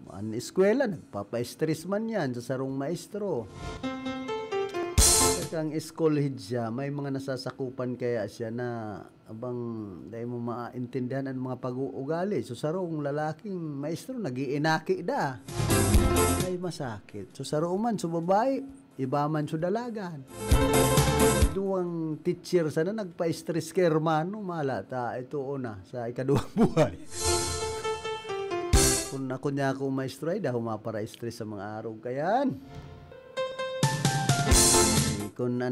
ang eskwela, nagpapa-stress man yan sa sarong maestro. Kang school head siya, may mga nasasakupan kaya siya na abang dahil mo maintindihan ang mga pag-uugali. So sarong lalaking maestro, nag-iinaki da. Ay masakit. So sarong man, so babae, iba man so dalagan. Duwang teacher sana nagpa-stress kay hermano, malata ito una sa ikaduwang buhay. Kung ako niya ako maestro ay dahil mapara-stress sa mga araw kayan. Kung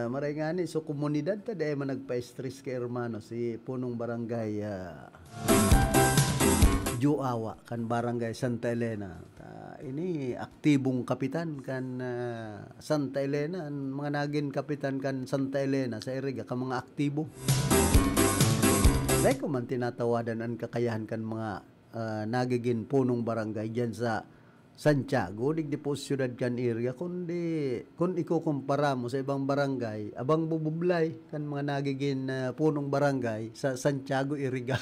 maray nga ni, so komunidad ta dahil man nagpa-stress kay hermano si punong barangay Juawa kan barangay Santa Elena. Ini aktibong kapitan kan Santa Elena, mga naging kapitan kan Santa Elena sa Iriga ka mga aktibo. Dahil ko man tinatawadan ang kakayahan kan mga nagiging punong barangay dyan sa Santiago, digdi po siyudad kan area, kundi kung ikukumpara mo sa ibang barangay, abang bubublay kan mga nagiging punong barangay sa Santiago, Iriga.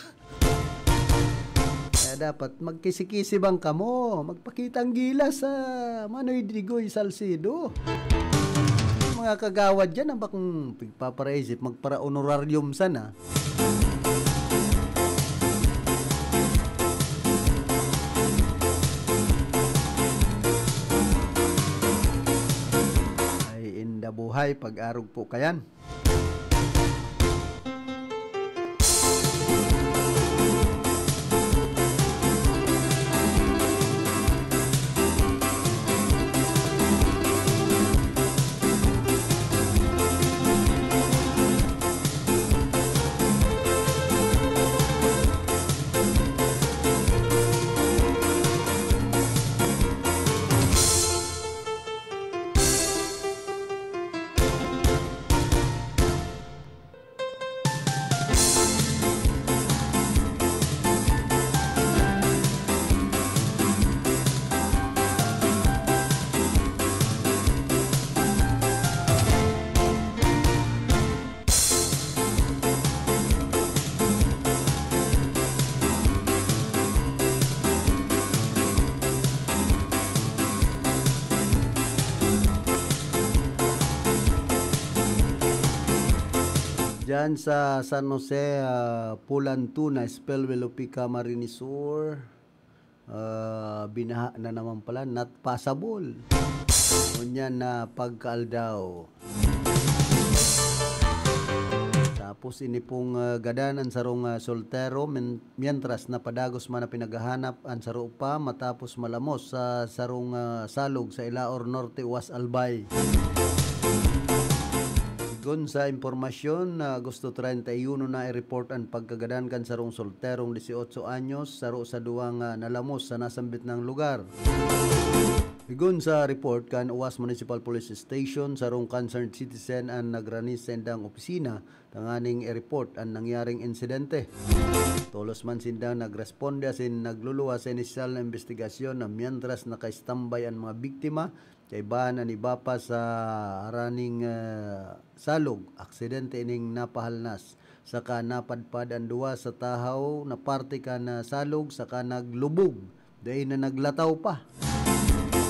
Kaya dapat magkisi-kisi bang kamo, magpakitang gilas sa Manoy Digoy Salcido. Mga kagawad dyan, abang pagpaparaisip, magpara-honorarium sana. Buhay pag-arog po kayan. Diyan sa San Jose, Pulantuna, Spellwell, Opica, Marinisur, binaha na naman pala, not passable. Kunyan na pagkaaldaw. Tapos ini pong gadanan sarong soltero, mientras na padagos man na pinagahanap ang saro pa, matapos malamos sa sarong salog sa Ilaor Norte, Was Albay. Gun sa impormasyon na gusto 31 na i-report ang pagkagadan kan sarong solterong 18 anyos saro sa duwang nalamos sa nasambit ng lugar. Gun sa report kan UAS Municipal Police Station sarong concerned citizen ang nagranis sa indang opisina tanganing i-report ang nangyaring insidente. Tolos man sindang nagresponde asin nagluluwa sa inisyal na investigasyon na mientras naka-standby ang mga biktima kay bahan ang iba pa sa haraning salog, aksidente ining napahalnas. Saka napadpad ang duwa sa tahaw na parte ka na salog, saka naglubog, dahil na naglataw pa.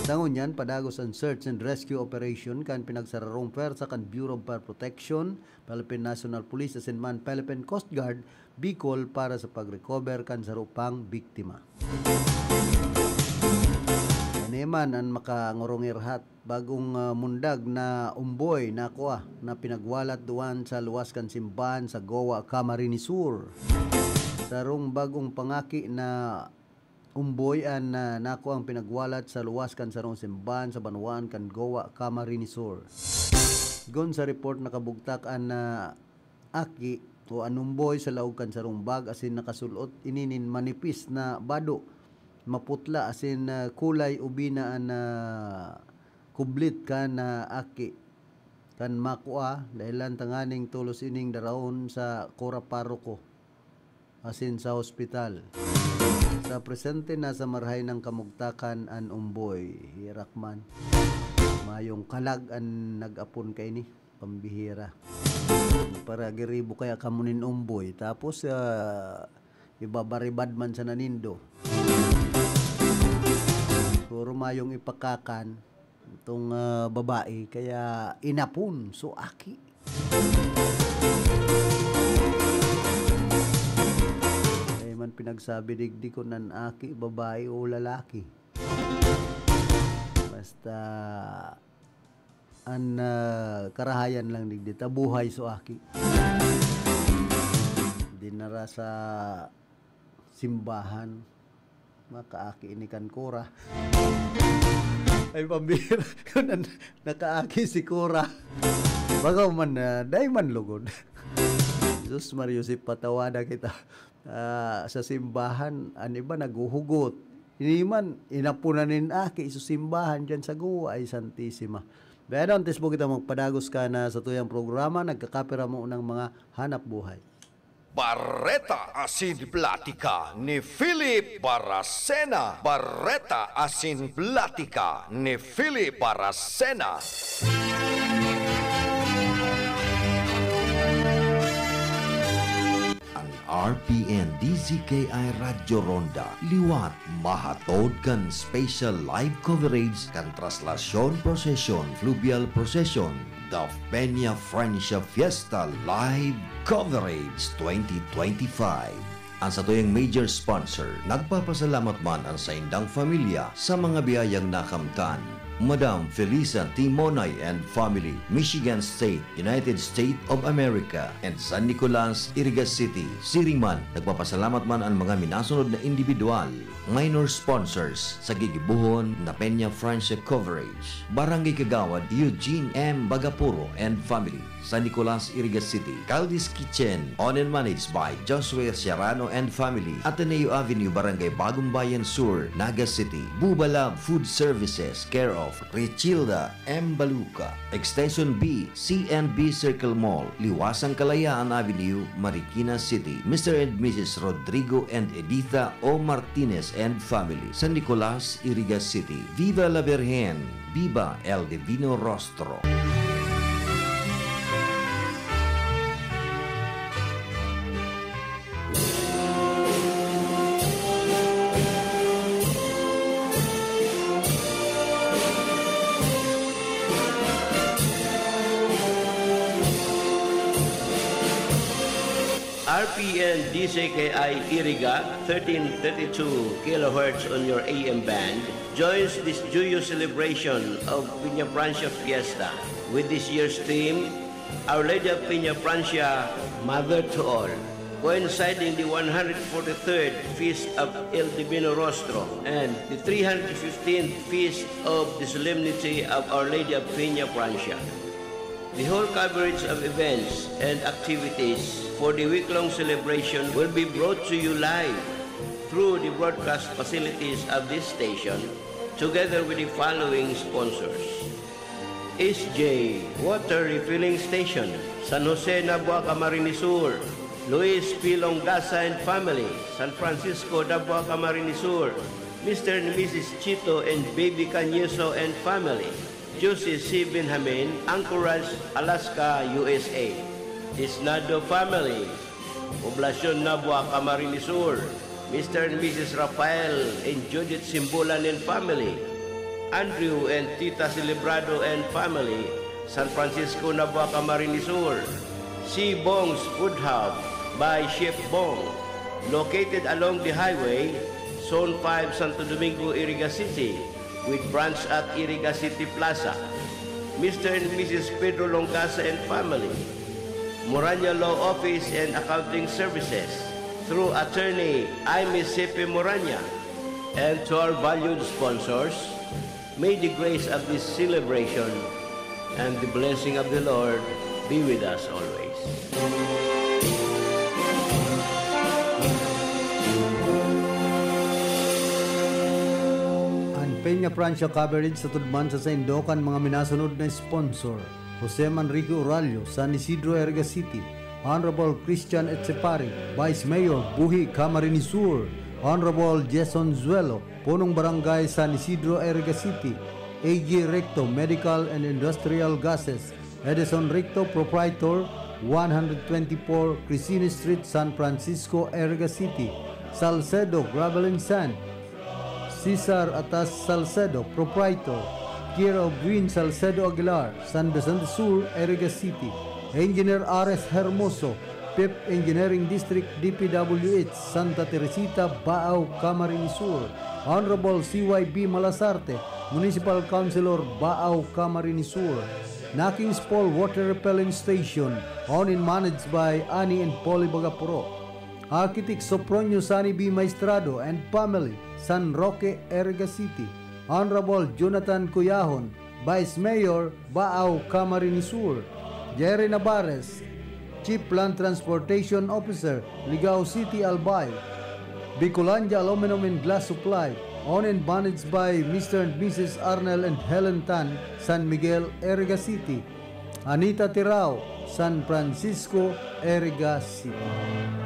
Sa ngunyan, padagos ang search and rescue operation kan pinagsararong pwersa kan Bureau of Fire Protection, Philippine National Police, asin man Philippine Coast Guard, Bicol para sa pag-recover kan sarupang biktima. Neman ang makangurongirhat bagong mundag na umboy na kuha na pinagwalat duwan sa luwas kan simbahan sa Goa, Camarines Sur. Sarong bagong pangaki na umboy an nako ang pinagwalat sa luwas kan sarong simbahan sa Banwan kan Goa, Camarines Sur. Gon sa report nakabugtak an aki o anumboy sa laog kan sarong bag asin nakasulot ininin manipis na bado maputla asin kulay ubina an kublit kan na aki kan makua dahilan tanganing tulos ining daraon sa Cora Paroko asin sa hospital. Sa presente na sa marhay ng kamugtakan an umboy hirakman. Mayong kalag an nag-apon kay ni pambihira. Para giribo kaya kamunin umboy tapos ibabaribad man sa nanindo. Puro mayong ipakakan itong babae kaya inapon so aki. Ay man pinagsabi digdi ko nan aki babae o lalaki. Basta an karahayan lang digdi tabuhay so aki. Dinara sa simbahan makaaki ini kan Cora. Ay pambira nakaaki si Cora. Bagaw man day man lugod. Jesus Mario si patawada kita sa simbahan an iba naguhugot. Ini man inapunanin aki sa simbahan diyan sa Guwa ay Santisima. Pero antes po kita magpadagos ka na sa tuyang programa nagkakapira mo ng mga hanap buhay. Barreta Asin Platica ni Philip Baracena. Barreta Asin Platica ni Philip Baracena. Ang RPN DZKI Radyo Ronda liwat mahatod kan special live coverage kan traslasyon procession fluvial procession the Peña Francia Fiesta live coverage 2025. Ang sa tuyang major sponsor, nagpapasalamat man ang sa indang familia sa mga biyayang nakamtan. Madam Felisa Timonay and family, Michigan State, United States of America, and San Nicolas, Irigas City. Siringman, nagpapasalamat man ang mga minasunod na individual, minor sponsors sa gigibuhon na Peña Francia coverage. Barangay Kagawad, Eugene M. Bagapuro and family, San Nicolas, Irigas City. Caldi's Kitchen, owned and managed by Joshua Serrano and family, Ateneo Avenue, Barangay Bagong Bayan Sur, Naga City. Bubalab Food Services, care of Richilda M. Baluca. Extension B, CNB Circle Mall, Liwasang Kalayaan Avenue, Marikina City. Mr. and Mrs. Rodrigo and Editha O. Martinez and family, San Nicolas, Irigas City. Viva la Virgen, Viva el Divino Rostro. RPN DZKI Iriga 1332 kHz on your AM band joins this joyous celebration of Peña Francia Fiesta with this year's theme, Our Lady of Peña Francia, Mother to All, coinciding the 143rd Feast of El Divino Rostro and the 315th Feast of the Solemnity of Our Lady of Peña Francia. The whole coverage of events and activities for the week-long celebration will be brought to you live through the broadcast facilities of this station together with the following sponsors. SJ Water Refilling Station, San Jose, Nabua, Camarines Sur. Luis P. Longasa and family, San Francisco, Nabua, Camarines Sur. Mr. and Mrs. Chito and Baby Canyeso and family, Josie C. Benjamin, Anchorage, Alaska, USA. Isnado family, Poblacion Nabua, Camarines Sur. Mr. and Mrs. Rafael and Judith Simbulan and family. Andrew and Tita Celebrado and family, San Francisco, Nabua, Camarines Sur. C. Bong's Food Hub by Chef Bong, located along the highway, Zone 5, Santo Domingo, Irigas City, with branch at Irigas City Plaza. Mr. and Mrs. Pedro Longasa and family, Moranya Law Office and Accounting Services, through attorney Jaime Sepe Moranya. And to our valued sponsors, may the grace of this celebration and the blessing of the Lord be with us always. Peña Francia coverage sa tudman sa Indokan mga minasunod na sponsor: Jose Manrique Uralio, San Isidro, Erga City; Honorable Christian Etsepari, Vice Mayor, Buhi, Camarines Sur; Honorable Jason Zuelo, Punong Barangay, San Isidro, Erga City; AG Recto, Medical and Industrial Gases; Edison Recto, Proprietor, 124 Crisine Street, San Francisco, Erga City; Salcedo Gravel and Sand; Cesar Atas Salcedo, Proprietor; Care of Green Salcedo Aguilar, San Vicente Sur, Erga City; Engineer Ares Hermoso, PIP Engineering District, DPWH, Santa Teresita, Baaw, Camarines Sur; Honorable CYB Malasarte, Municipal Councilor, Baaw, Camarines Sur; Nakings Paul Water Repelling Station, owned and managed by Ani and Polly Bagapuro; Architect Sopronio Sani B. Maestrado and family, San Roque, Erga City; Honorable Jonathan Cuyahon, Vice Mayor, Baaw, Camarines Sur; Jerry Navarez, Chief Land Transportation Officer, Ligao City, Albay; Bicolandia Aluminum and Glass Supply, owned and managed by Mr. and Mrs. Arnel and Helen Tan, San Miguel, Erga City; Anita Tirao, San Francisco, Erga City.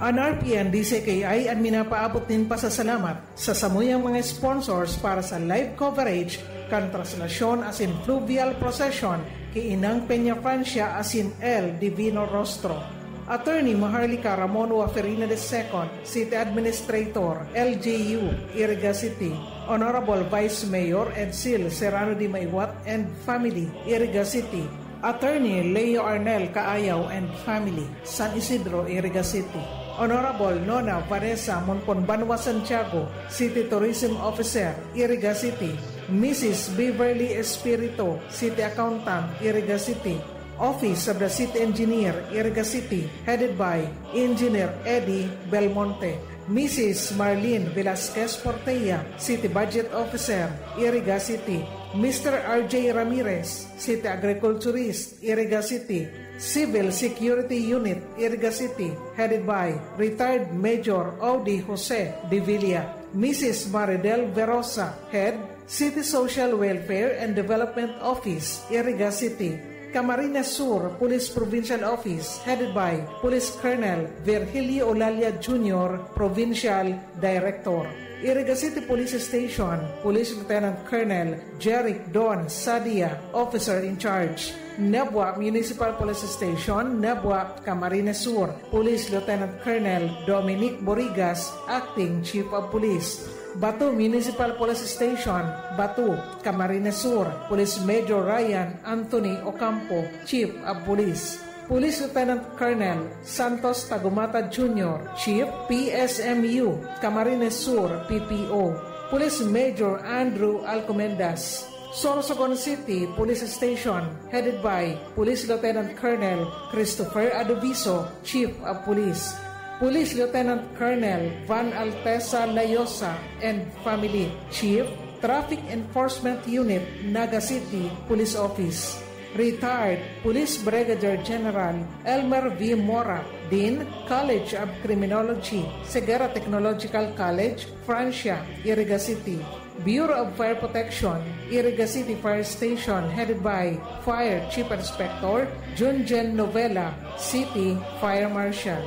Ang RPN DCKI ang minapaabot din pasasalamat sa samuyang mga sponsors para sa live coverage kan traslasyon as in fluvial procession kay Inang Peña Francia as in El Divino Rostro. Attorney Maharlika Ramon Waferina II, City Administrator, LGU, Iriga City. Honorable Vice Mayor Edsil Serrano Di Maiwat and family, Iriga City. Attorney Leo Arnel Kaayaw and family, San Isidro, Iriga City. Honorable Nona Vanessa Monponbanwa Santiago, City Tourism Officer, Iriga City. Mrs. Beverly Espirito, City Accountant, Iriga City. Office of the City Engineer, Iriga City, headed by Engineer Eddie Belmonte. Mrs. Marlene Velasquez Portella, City Budget Officer, Iriga City. Mr. RJ Ramirez, City Agriculturist, Iriga City. Civil Security Unit, Iriga City, headed by retired Major Audi Jose de Villa. Mrs. Maridel Verosa, Head, City Social Welfare and Development Office, Iriga City. Camarines Sur Police Provincial Office, headed by Police Colonel Virgilio Olalia Jr., Provincial Director. Iriga City Police Station, Police Lieutenant Colonel Jeric Don Sadia, Officer in Charge. Nabwa Municipal Police Station, Nabwa, Camarines Sur, Police Lieutenant Colonel Dominic Borigas, Acting Chief of Police. Batu Municipal Police Station, Batu, Camarines Sur, Police Major Ryan Anthony Ocampo, Chief of Police. Police Lieutenant Colonel Santos Tagumata Jr., Chief, PSMU, Camarines Sur, PPO. Police Major Andrew Alcomendas. Sorsogon City Police Station, headed by Police Lieutenant Colonel Christopher Adoviso, Chief of Police. Police Lieutenant Colonel Van Altesa Layosa and family, Chief, Traffic Enforcement Unit, Naga City Police Office. Retired Police Brigadier General Elmer V. Mora, Dean, College of Criminology, Segura Technological College, Francia, Iriga City. Bureau of Fire Protection, Iriga City Fire Station, headed by Fire Chief Inspector Junjen Novella, City Fire Marshal.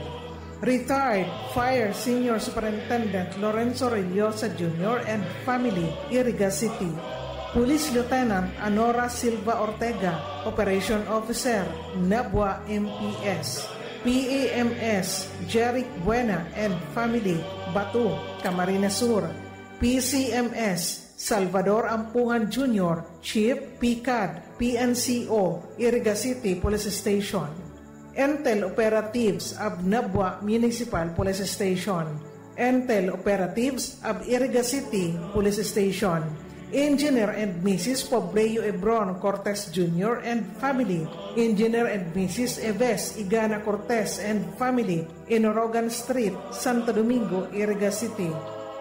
Retired Fire Senior Superintendent Lorenzo Reyosa Jr. and family, Iriga City. Police Lieutenant Anora Silva Ortega, Operation Officer, Nabwa MPS. PAMS Jeric Buena and family, Batu, Camarines Sur. PCMS Salvador Ampungan Jr., Chief, PCAD, PNCO, Iriga City Police Station. Entel Operatives of Nabwa Municipal Police Station. Entel Operatives of Iriga City Police Station. Engineer and Mrs. Pobleo Ebron Cortez Jr. and family. Engineer and Mrs. Eves Igana Cortez and family, Inorogan Street, Santo Domingo, Iriga City.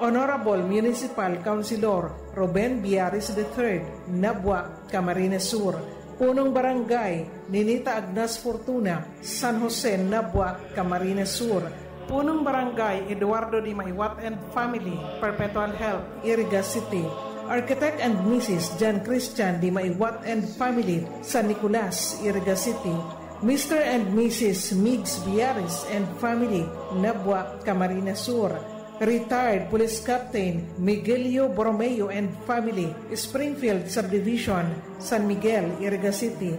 Honorable Municipal Councilor Ruben Biaris III, Nabwa, Camarines Sur. Punong Barangay Ninita Agnas Fortuna, San Jose, Nabwa, Camarines Sur. Punong Barangay Eduardo D. Maiwat and Family, Perpetual Health, Iriga City. Architect and Mrs. John Christian D. Maiwat and Family, San Nicolas, Iriga City. Mr. and Mrs. Migs Biaris and Family, Nabwa, Camarines Sur. Retired Police Captain Miguelio Borromeo and Family, Springfield Subdivision, San Miguel, Iriga City.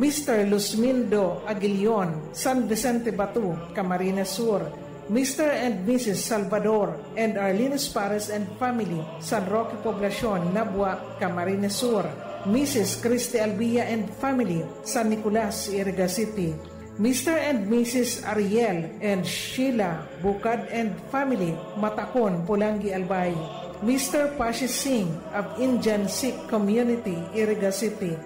Mr. Luzmindo Aguilion, San Vicente Batu, Camarines Sur. Mr. and Mrs. Salvador and Arlene Espares and Family, San Roque Poblacion, Nabwa, Camarines Sur. Mrs. Christy Albia and Family, San Nicolas, Iriga City. Mr. and Mrs. Ariel and Sheila Bukad and Family, Matakon, Pulangi, Albay. Mr. Pashi Singh of Indian Sikh Community, Iriga City.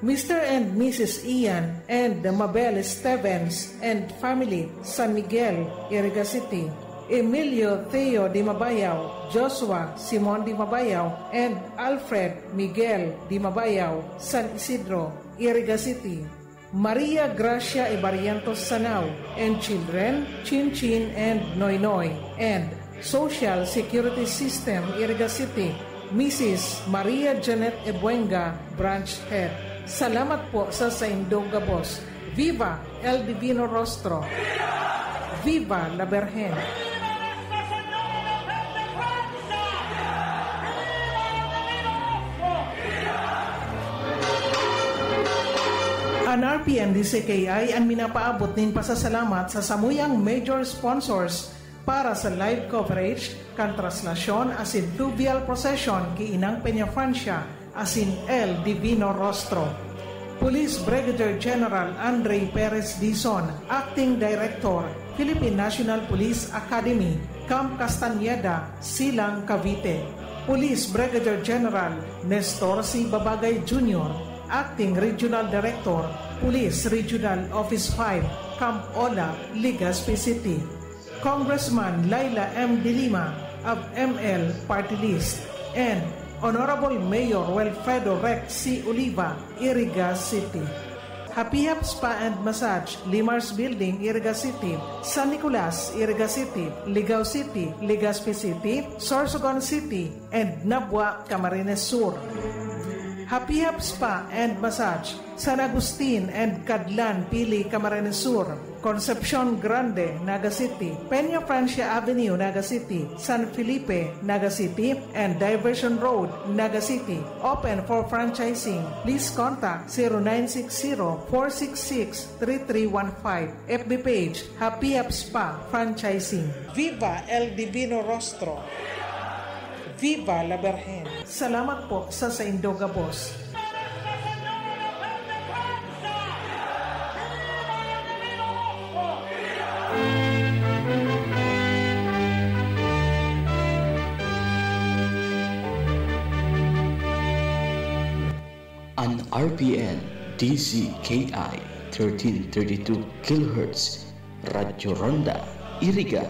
Mr. and Mrs. Ian and Mabel Stevens and Family, San Miguel, Iriga City. Emilio Theo Di Mabayaw, Joshua Simon Di Mabayaw, and Alfred Miguel Di Mabayaw, San Isidro, Iriga City. Maria Gracia Ibarientos Sanao and children, Chin Chin and Noy Noy, and Social Security System, Iriga City, Mrs. Maria Janet Ebuenga, Branch Head. Salamat po sa Saindog Gabos. Viva El Divino Rostro! Viva la Virgen! Ang RPN DCKI ang minapaabot din pasasalamat sa samuyang major sponsors para sa live coverage kan traslasyon asin fluvial procession ki Inang Peña Francia asin El Divino Rostro. Police Brigadier General Andre Perez Dizon, Acting Director, Philippine National Police Academy, Camp Castañeda, Silang, Cavite. Police Brigadier General Nestor C. Babagay Jr., Acting Regional Director, Police Regional Office 5, Camp Ola, Legazpi City. Congressman Laila M. De Lima of ML Party List, and Honorable Mayor Wilfredo Rex C. Oliva, Iriga City. Happy Hap Spa and Massage, Limars Building, Iriga City, San Nicolas, Iriga City, Ligao City, Legazpi City, Sorsogon City, and Nabwa, Camarines Sur. Happy Hap Spa and Massage, San Agustin and Cadlan, Pili, Camarines Sur, Concepcion Grande, Naga City, Peña Francia Avenue, Naga City, San Felipe, Naga City, and Diversion Road, Naga City. Open for franchising. Please contact 0960-466-3315. FB page, Happy Hap Spa Franchising. Viva El Divino Rostro! Viva la Virgen! Salamat po sa Saindog Gabos. An RPN DCKI 1332 kHz Radyo Ronda, Iriga,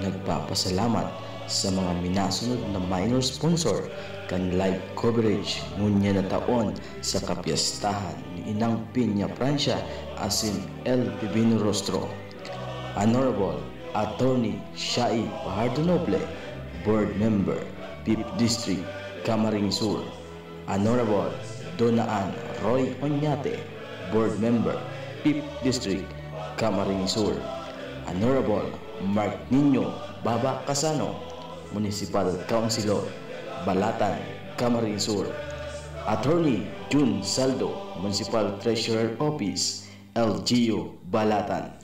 nagpapasalamat sa mga minasunod na minor sponsor kan live coverage ngunya na taon sa kapiyastahan ni Inang Peña Francia asin El Divino Rostro. Honorable Attorney Shai Pajardo Noble, Board Member, 5th District, Camarines Sur. Honorable Donaan Roy Oñate, Board Member, 5th District, Camarines Sur. Honorable Mark Nino Baba Casano, Municipal Councilor, Balatan, Camarines Sur. Attorney Jun Saldo, Municipal Treasurer Office, LGU, Balatan.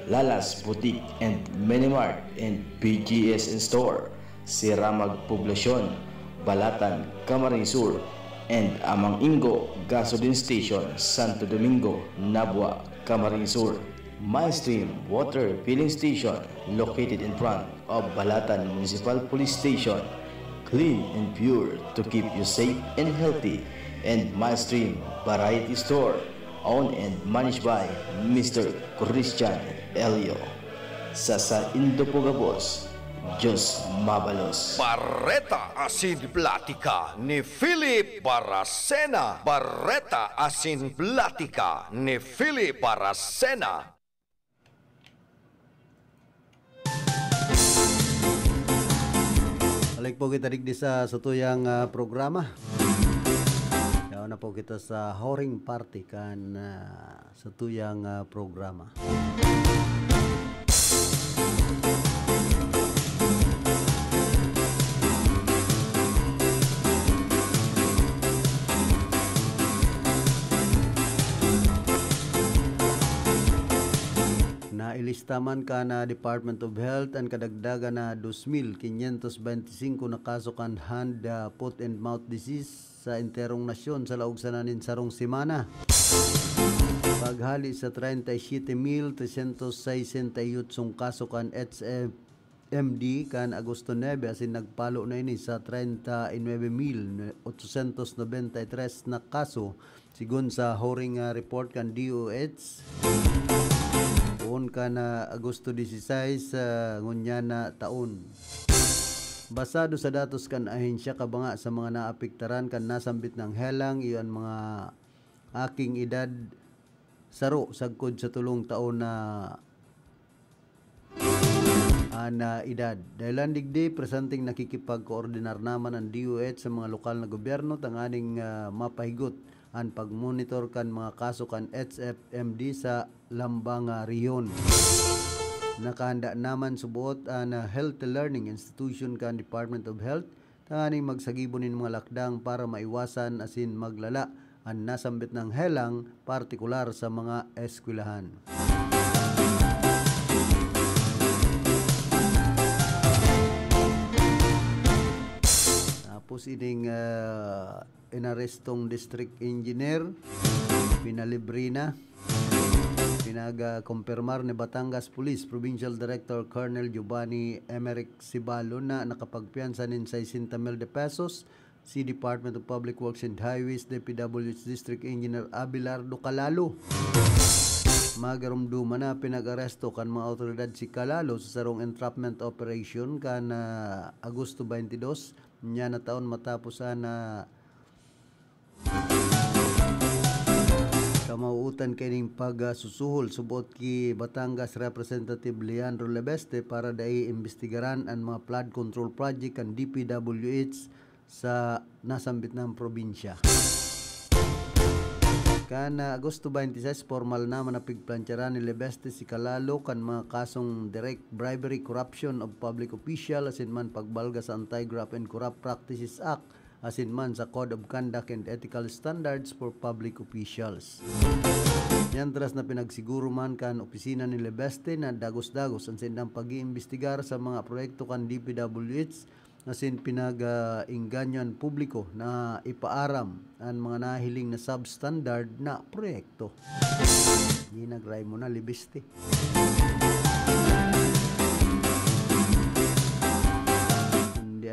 Lalas Boutique and Minimart and PGS in Store, Siramag Poblacion, Balatan, Camarines Sur. And Amang Ingo Gasoline Station, Santo Domingo, Nabwa, Camarines Sur. Milestream Water Filling Station, located in front of Balatan Municipal Police Station. Clean and pure to keep you safe and healthy. And Milestream Variety Store, owned and managed by Mr. Christian Elio. Sa Indopogabos, Diyos Mabalos. Barreta Asin Platica ni Philip Baracena. Barreta Asin Platica ni Philip Baracena. Balik po kita digdi sa tuyang programa. Kaya na po kita sa Horing Party kan sa tuyang programa. Nailistaman ka na Department of Health ang kadagdagan na 2,525 na kaso kan hand, foot and mouth disease sa enterong nasyon sa laog sa nanin sarong semana. Paghali sa 37,368 kaso kan HMD kan Agosto 9 asin nagpalo na ini sa 39,893 na kaso sigun sa Horing report kan DOH. Tuon ka na Agosto 16 ngunya na taon. Basado sa datos kan ahensya kabanga sa mga naapektaran kan nasambit ng helang iyon mga aking edad saro sagkod sa 3 taon na edad. Dahilan digdi presenting nakikipag-koordinar naman ang DOH sa mga lokal na gobyerno tanganing mapahigot ang pagmonitor kan mga kaso kan HFMD sa lambang riyon. Nakahanda naman subuot ang Health Learning Institution kan Department of Health tanganing magsagibon ng mga lakdang para maiwasan asin maglala ang nasambit ng helang partikular sa mga eskwelahan. Tapos ining inarestong district engineer pinalibre na pinaga-kumpirmar ni Batangas Police Provincial Director Colonel Giovanni Emerick Sibalo na nakapagpiyansa nin 60,000 pesos si Department of Public Works and Highways DPWH District Engineer Abelardo Calalo. Magarumduman na pinag-aresto kan mga otoridad si Calalo sa sarong entrapment operation kan Agosto 22 niya na taon matapos na kamauutan kining pagsusuhol subot ki Batangas Representative Leandro Lebeste para dai imbestigaran ang mga flood control project kan DPWH sa nasambit ng probinsya. Kan Agosto 26 formal na manapigplantsaran ni Lebeste si Calalo kan mga kasong direct bribery, corruption of public official asin man pagbalga sa Anti-Graft and Corrupt Practices Act asin man sa Code of Conduct and Ethical Standards for Public Officials. Yantras na pinagsiguro man kan opisina ni Lebeste na dagos-dagos ang sindang pag-iimbestigar sa mga proyekto kan DPWH asin pinag-inganyan publiko na ipaaram ang mga nahiling na substandard na proyekto. Ginagray mo na Lebeste.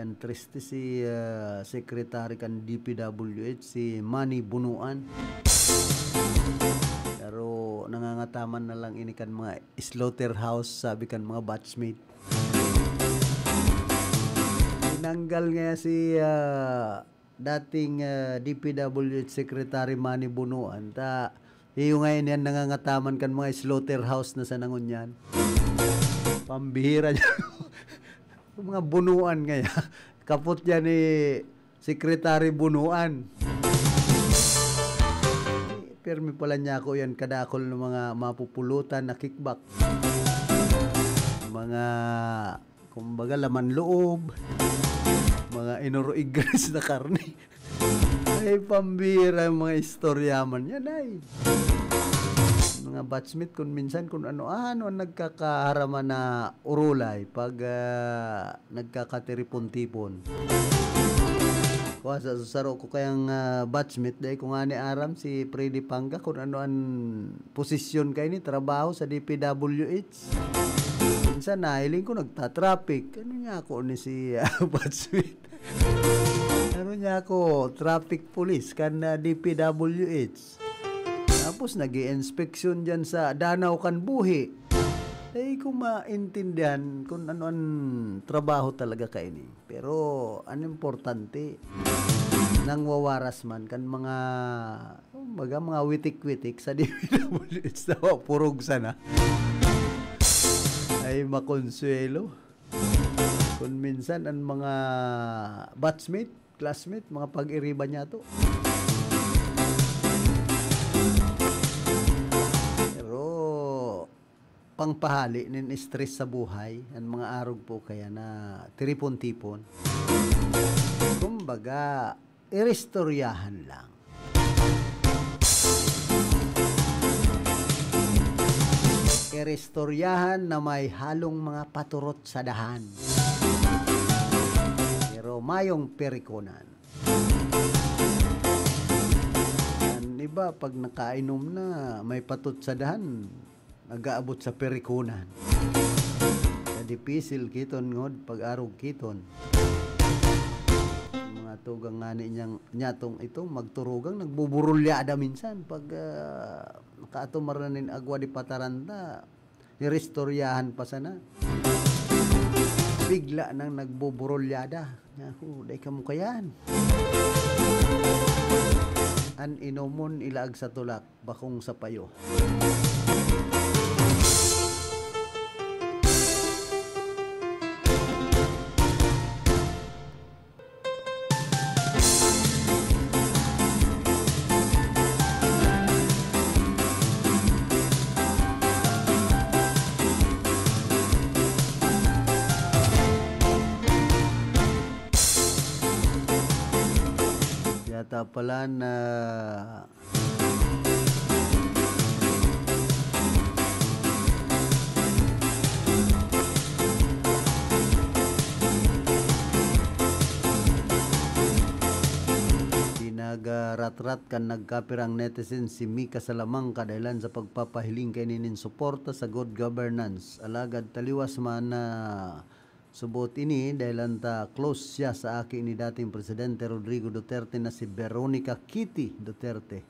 Ang triste si Secretary kan DPWH si Manny Bunuan. Pero nangangataman na lang ini kan mga slaughterhouse sabi kan mga batchmate. Tinanggal nga si dating DPWH Secretary Manny Bunuan ta iyo ngayon yan nangangataman kan mga slaughterhouse na sa Nangunyan. Pambihira niya. Mga bunuan kaya kapot yan ni Secretary Bunuan. Permi pala niya ako yan kadakol ng mga mapupulutan na kickback, mga kumbaga laman loob, mga inoroigres na karne. Ay pambira mga istoryaman yan ay mga batchmate kung minsan kung ano-ano nagkakaharaman na urulay pag nagkakatiripon-tipon. Kuha sa susaro ko kayang batchmate dahil kung ani aram si Freddy Panga kung ano ang posisyon kayo ni trabaho sa DPWH. Minsan nahiling ko nagtatraffic. Ano niya ako ni si batchmate? Ano niya ako? Traffic police kan DPWH. Tapos nag-i-inspeksyon dyan sa Danau kan buhi. Ay kung maintindihan kung ano ang trabaho talaga kayo ni. Pero ang importante nang wawaras man kan mga witik-witik sa DPWH na purog sana ay makonsuelo. Kung minsan ang mga batchmate, classmate, mga pag-iriba niya to. Pero pangpahali nin stress sa buhay, ang mga arog po kaya na tiripon-tipon. Kumbaga, irestoryahan lang. Irestoryahan na may halong mga paturot sa dahan. Pero mayong perikonan. Ang iba, pag nakainom na, may patot sa dahan, nag-aabot sa perikonan. Kadipisil kiton ngod, pag-arog kiton. Mga tugang ngani nyatong ito, magturugang, nagbuburulyada minsan. Pag nakatumaranin agwa di pataranta, nirestoryahan pa sana. Bigla nang nagbuburulyada. Naku, day ka mo kayan. An inomon ilaag sa tulak, bakong sa payo. Yata pala na pinagaratrat kan nagkapirang netizen si Mika Salamang kadahilan sa pagpapahiling kay ninin suporta sa good governance. Alagad taliwas man na subot ini dahil ta close siya sa akin ni dating Presidente Rodrigo Duterte na si Veronica Kitty Duterte.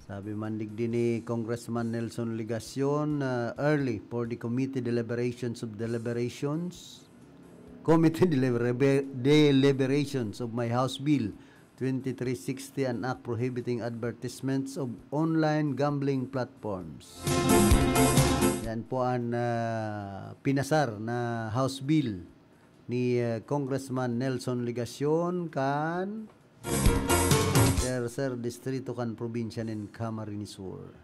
Sabi mandig din ni Congressman Nelson Ligacion, early for the committee deliberations of my House Bill 2360, an act prohibiting advertisements of online gambling platforms. Yan po ang pinasar na House Bill ni Congressman Nelson Ligacion kan Tercer Distrito kan probinsya ng Camarines Sur.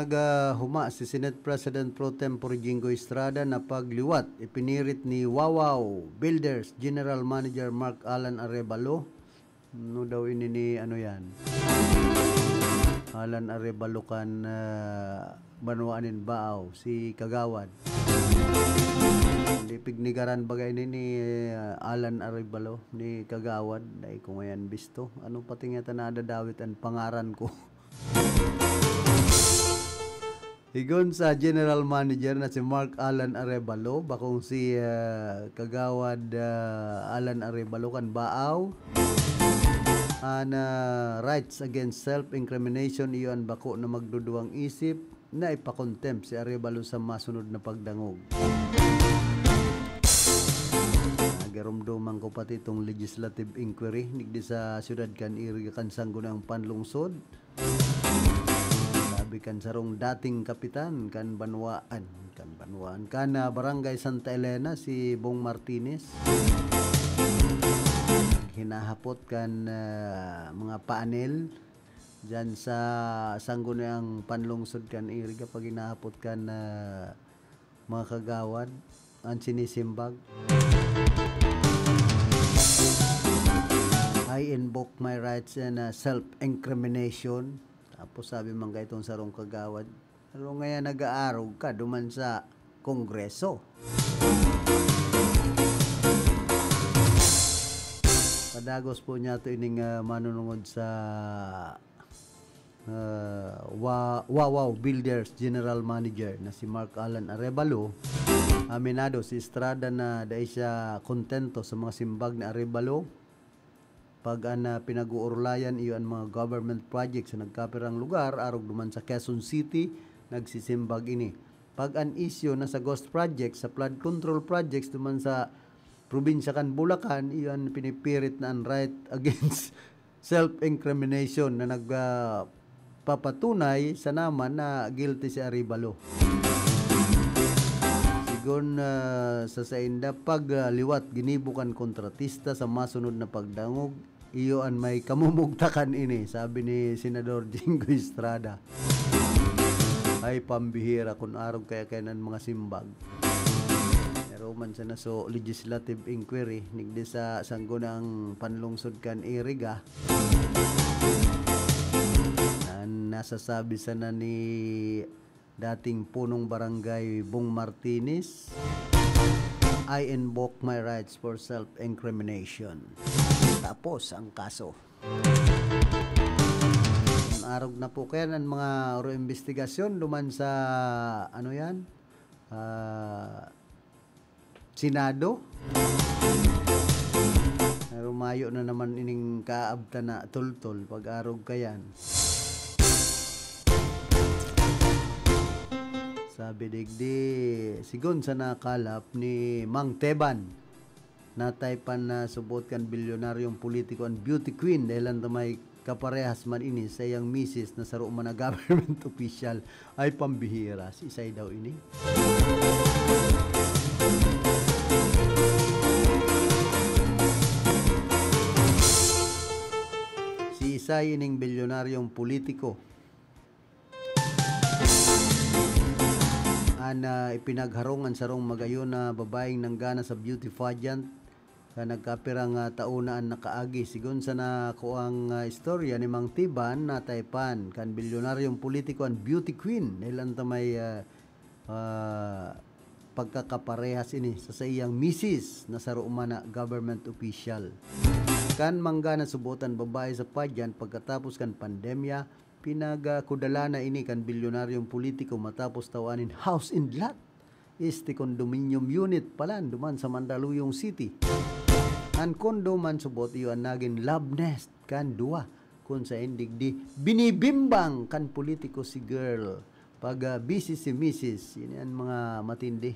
Naghuma si Senate President Pro Tempore Jingo Estrada na pagliwat ipinirit ni Wawaw Builders General Manager Mark Alan Arevalo. No daw ini ni ano yan? Alan Arevalo kan Banwaanin Baaw si Kagawad. Lipig ni garan bagay ni Alan Arevalo ni Kagawad dai ko ngayon bisto. Ano pati nga tanada dawit ang pangaran ko. Higon sa General Manager na si Mark Alan Arevalo, bakong si Kagawad Alan Arevalo kan Baaw. Rights against self-incrimination iyon bako na magduduwang isip na ipakontempt si Arevalo sa masunod na pagdangog. Nagarumduman ko pati itong legislative inquiry nigdi sa siyudad kan Iriga kan Sanggunang Panlungsod. Kan sarong dating kapitan kan Banwaan Barangay Santa Elena si Bong Martinez hinahapot kan mga panel dyan sa sangguniang panlungsod kan iriga pag hinahapot kan mga kagawad ang sinisimbag. I invoke my rights and self-incrimination. Tapos sabi man ka itong sarong kagawad, pero ngayon nag-aarog ka duman sa Kongreso. Padagos po niya ito ining manunungod sa Wawaw Builders General Manager na si Mark Alan Arevalo. Aminado si Estrada na dahil siya kontento sa mga simbag na Arevalo pag pinag-uurlayan iyon mga government projects sa nagkapirang lugar arog duman sa Quezon City nagsisimbag ini. Pag an issue na sa ghost projects, sa flood control projects duman sa probinsya kan Bulacan, iyon pinipirit na ang right against self-incrimination na nagpapatunay sa naman na guilty si Arevalo. Sigon sa sainda pag liwat ginibukan kontratista sa masunod na pagdangog, iyo an may kamumugtakan ini, sabi ni Senador Jingo Estrada. Ay pambihira kung arog kaya kayanan mga simbag. Pero man sa naso legislative inquiry nigdi sa sanggunang panlungsod kan iriga. Nasasabi sana ni dating punong barangay Bong Martinez, I invoke my rights for self-incrimination. Tapos ang kaso. Arog na po kaya ng mga investigasyon duman sa ano yan? Senado. Rumayo na naman ining kaabta na tultol pag arog kayan. Sabi digdi sigon sa nakalap ni Mang Teban nataypan na subot kan bilyonaryong politiko and beauty queen dahil ang may kaparehas man ini sa iyang misis na saro man na government official ay pambihira si isay daw ini. Si isay ining bilyonaryong politiko na ipinagharungan sarong magayon na babaeng nanggana sa beauty pageant na nagkapirang taunaan nakaagi. Sigon sa nakuang istorya ni Mang Tiban na taypan kan bilyonaryong politiko and beauty queen dahil ang may pagkakaparehas ini sa iyang misis na saruma na government official. Kan manggana subutan babae sa pageant pagkatapos kan pandemya, pinagkudala na ini kan bilyonaryong politiko matapos tawanin house and lot este condominium unit palan duman sa Mandaluyong City. An kondo man subot iyon naging love nest kan dua kung sa indigdi binibimbang kan politiko si girl pag busy si Mrs. Yan ang mga matindi.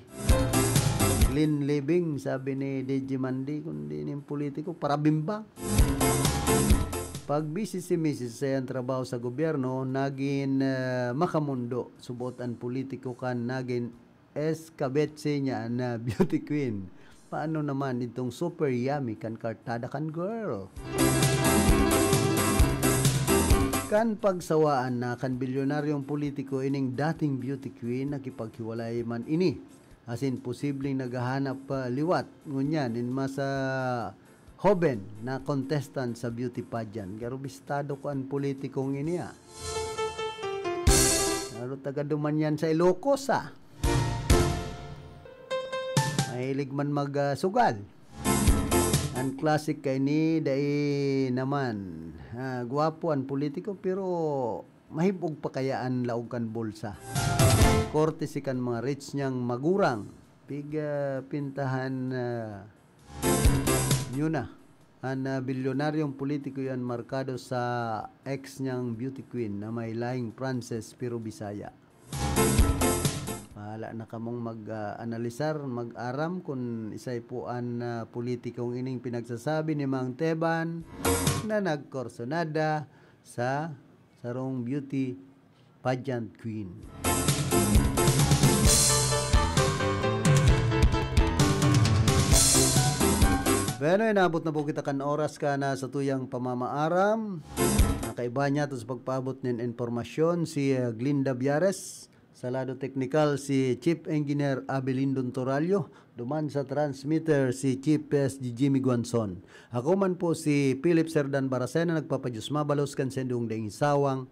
Clean living sabi ni DJ Mandi kundi yung politiko para bimbang. Pag busy si Mrs. sa iyang trabaho sa gobyerno, naging makamundo. Subot ang politiko kan naging eskabetse niya na beauty queen. Paano naman itong super yummy kan kartada kan girl? Kan pagsawaan na kan bilyonaryong politiko ining dating beauty queen nakipaghiwalay man ini. Asin posibleng naghahanap liwat. Ngunyan, in masa hoben na contestant sa beauty pageant. Garo bistado ko ang politikong iniya. Garo taga duman yan sa Ilocos Mahilig man magsugal. Ang classic kay ni dai naman. Guwapo ang politiko pero mahibog pa kaya ang laog kan bulsa. Korte si kan mga rich niyang magurang. Piga pintahan yun na. Ang bilyonaryong politiko yan markado sa ex niyang beauty queen na may laing Frances pero Bisaya. Bahala na kamong mag-analisar, mag-aram kung isay po ang politikong ining pinagsasabi ni Mang Teban na nagkorsonada sa sarong beauty pageant queen. Bueno, inabot na po kita kan oras ka na sa tuyang pamamaaram. Nakaiba niya to sa pagpaabot ng informasyon si Glinda Biares. Sa lado technical si Chief Engineer Abelindon Toralio. Duman sa transmitter si Chief PSG Jimmy Guanzon. Ako man po si Philip Serdan Baracena, nagpapadyos mabalos kan sendong daing sawang.